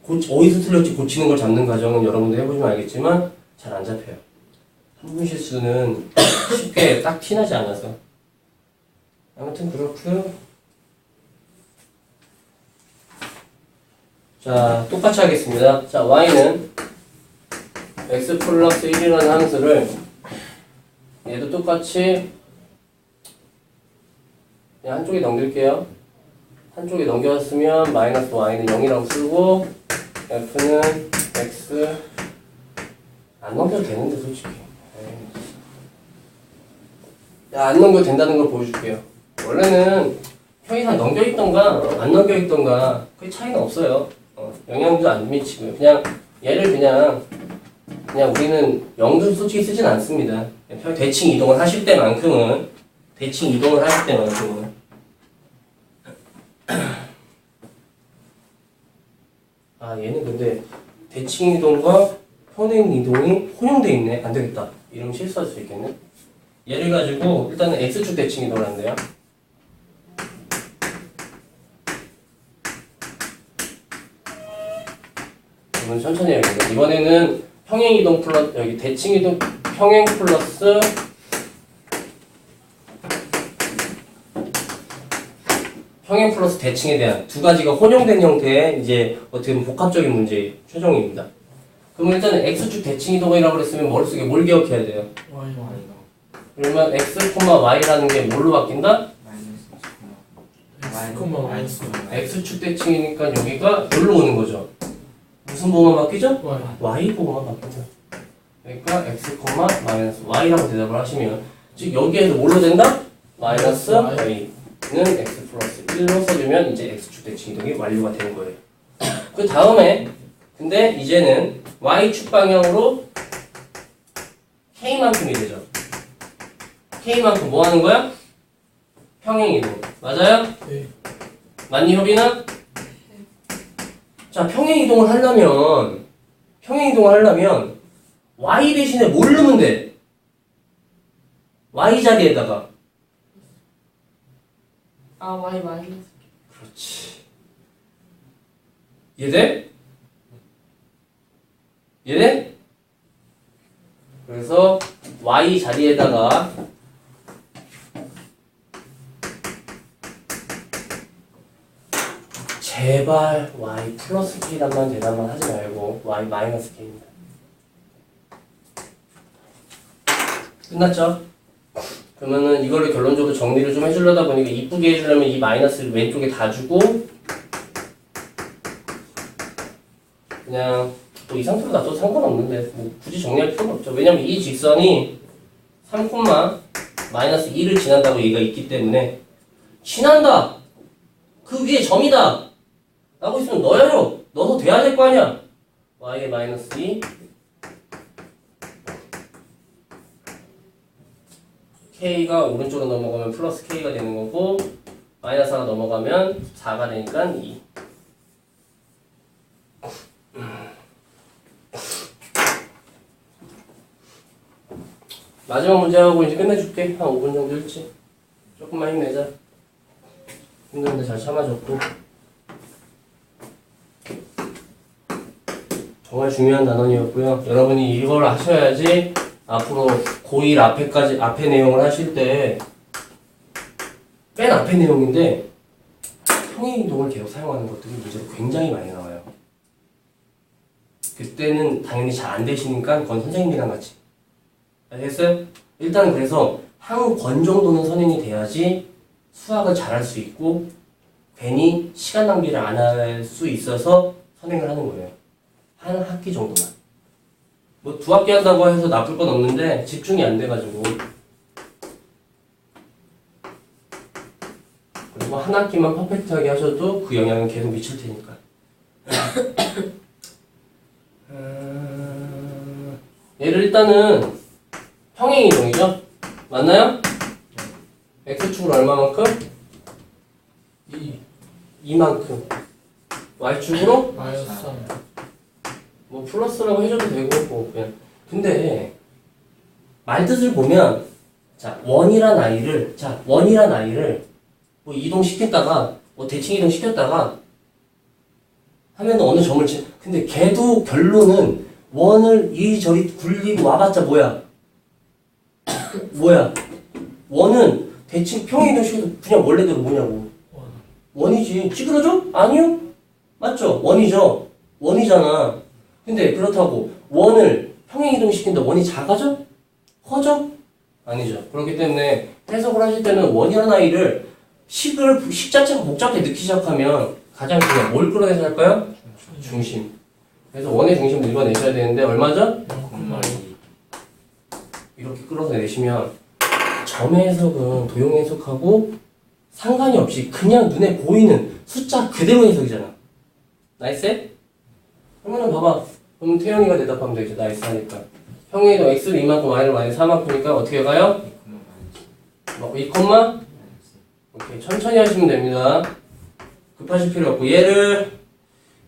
어디서 틀렸지 고치는 걸 잡는 과정은 여러분들 해보시면 알겠지만 잘 안 잡혀요. 한 분 실수는 쉽게 딱 티나지 않아서. 아무튼 그렇고요. 자, 똑같이 하겠습니다. 자, y는 x 플러스 1이라는 함수를 얘도 똑같이 그냥 한쪽에 넘길게요. 한쪽에 넘겼으면 마이너스 y는 0이라고 쓰고 f는 x 안 넘겨도 되는데 솔직히 안 넘겨도 된다는 걸 보여줄게요. 원래는 평이상 넘겨있던가 안 넘겨있던가 그 차이는 없어요. 영향도 안 미치고요. 그냥 얘를 그냥 우리는 0도 솔직히 쓰진 않습니다. 대칭 이동을 하실 때만큼은 얘는 근데 대칭 이동과 평행 이동이 혼용돼 있네. 안 되겠다. 이러면 실수할 수 있겠네. 얘를 가지고 일단은 x축 대칭 이동을 한대요. 이건 천천히 해야겠다. 이번에는 평행 이동 플러스 여기 대칭 이동 평행 플러스 대칭에 대한 두 가지가 혼용된 형태의 이제 어떻게 보면 복합적인 문제의 최종입니다. 그러면 일단은 x축 대칭 이동이라고 그랬으면 머릿속에 뭘 기억해야 돼요? y 그러면 x, y라는 게 뭘로 바뀐다? x축 대칭이니까 여기가 여기로 오는 거죠. 무슨 보호만 바뀌죠? y 보호만 바뀌죠. 그러니까 x, 마이너스 y라고 대답을 하시면 즉 여기에서 뭘로 된다? 마이너스 y는 x 플러스 1로 써주면 이제 x축 대칭 이동이 완료가 되는 거예요. 그 다음에 근데 이제는 y축 방향으로 k만큼이 되죠. k만큼 뭐 하는 거야? 평행 이동. 맞아요? 네. 맞니 협이나? 자, 평행 이동을 하려면 y 대신에 뭘 넣으면 돼? y 자리에다가 y 마이너스. 그렇지. 이해돼? 이해돼? 그래서 y 자리에다가 제발 y 플러스 k란만 대답만 하지 말고 y 마이너스 k입니다. 끝났죠? 그러면은 이거를 결론적으로 정리를 좀 해주려다 보니까 이쁘게 해주려면 이 마이너스를 왼쪽에 다 주고 그냥 뭐 이 상태로 놔둬도 상관없는데 뭐 굳이 정리할 필요가 없죠. 왜냐면 이 직선이 3, 마이너스 2를 지난다고 얘기가 있기 때문에 지난다! 그 위에 점이다! 라고 있으면 넣어야죠. 넣어서 돼야 될 거 아니야. y의 마이너스 2 k가 오른쪽으로 넘어가면 플러스 k가 되는 거고 마이너스 하나 넘어가면 4가 되니까 2. 마지막 문제하고 이제 끝내줄게. 한 5분 정도 일지. 조금만 힘내자. 힘든데 잘 참아줬고. 정말 중요한 단원이었고요. 여러분이 이걸 하셔야지 앞으로 고1 앞에 내용을 하실 때 맨 앞에 내용인데 평행 이동을 계속 사용하는 것들이 문제로 굉장히 많이 나와요. 그때는 당연히 잘 안 되시니까 그건 선생님이랑 같이. 알겠어요? 일단 그래서 한 권 정도는 선행이 돼야지 수학을 잘할 수 있고 괜히 시간 낭비를 안 할 수 있어서 선행을 하는 거예요. 한 학기 정도만. 뭐 두 학기 한다고 해서 나쁠 건 없는데 집중이 안 돼가지고. 그리고 한 학기만 퍼펙트하게 하셔도 그 영향은 계속 미칠 테니까. 얘를 일단은 평행 이동이죠? 맞나요? x축으로 얼마만큼? 2만큼. y축으로 마이너스 3. 뭐 플러스라고 해줘도 되고 뭐 그냥. 근데 말뜻을 보면 자 원이란 아이를 뭐 이동시켰다가 뭐 대칭 이동시켰다가 하면 어느 점을 근데 걔도 결론은 원을 이리저리 굴리고 와봤자 뭐야? 원은 대칭 평행 이동시켜도 그냥 원래대로 뭐냐고. 원이지. 찌그러져? 아니요? 맞죠? 원이죠. 원이잖아. 근데 그렇다고 원을 평행 이동시킨다 원이 작아져? 커져? 아니죠. 그렇기 때문에 해석을 하실 때는 원이라는 아이를 식 자체가 복잡하게 넣기 시작하면 가장 중요한 뭘 끌어내서 할까요? 중심. 그래서 원의 중심을 읽어내셔야 되는데 얼마죠? 0,2. 이렇게 끌어내시면 점의 해석은 도형 해석하고 상관이 없이 그냥 눈에 보이는 숫자 그대로 해석이잖아. 나이스? 그러면 봐봐. 그럼 태영이가 대답하면 되지. 나이스 하니까. 형이도 x를 2만큼 y를 마이너스 4만큼이니까 어떻게 가요? 2, 오케이. 천천히 하시면 됩니다. 급하실 필요 없고 얘를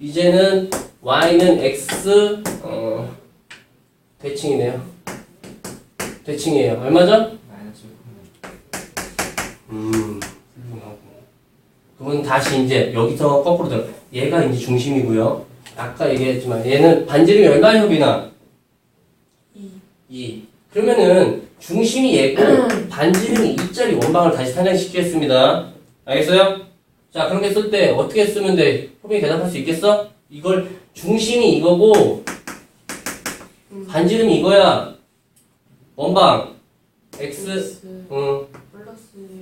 이제는 y는 x 대칭이네요. 대칭이에요. 얼마죠? 그러면 다시 이제 여기서 거꾸로 들어. 얘가 이제 중심이고요. 아까 얘기했지만 얘는 반지름이 얼마 협이나? 2. 그러면은 중심이 얘고 반지름이 2짜리 원방을 다시 탄생시키겠습니다. 알겠어요? 자, 그렇게 쓸 때 어떻게 쓰면 돼? 호빈이 대답할 수 있겠어? 이걸 중심이 이거고 반지름이 이거야. 원방 x 플러스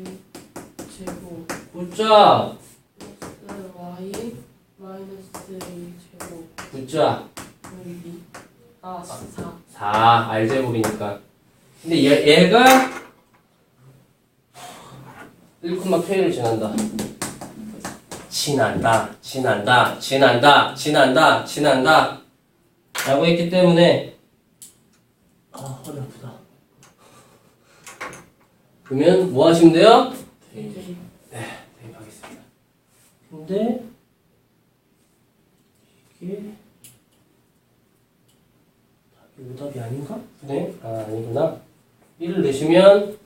제곱 굿자 플러스 y 마이너스 제곱 굿자 여기 4 4 R제곱이니까. 근데 얘가 1,k를 지난다 라고 했기 때문에 허리 아프다. 그러면 뭐 하시면 돼요? 대입하겠습니다. 근데 이게 오답이 아닌가? 네? 아, 아니구나. 1을 내시면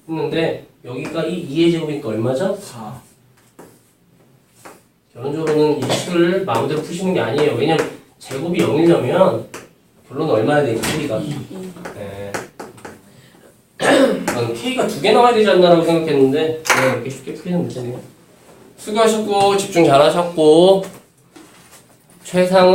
했는데 여기가 이 2의 제곱이니까 얼마죠? 4. 결론적으로는 이 식을 마음대로 푸시는 게 아니에요. 왜냐면 제곱이 0이려면 결론은 얼마야 돼? K가. 네. 난 K가 2개 나와야 되지 않나라고 생각했는데 이렇게 쉽게 풀리는 문제네요. 수고하셨고 집중 잘하셨고 최상은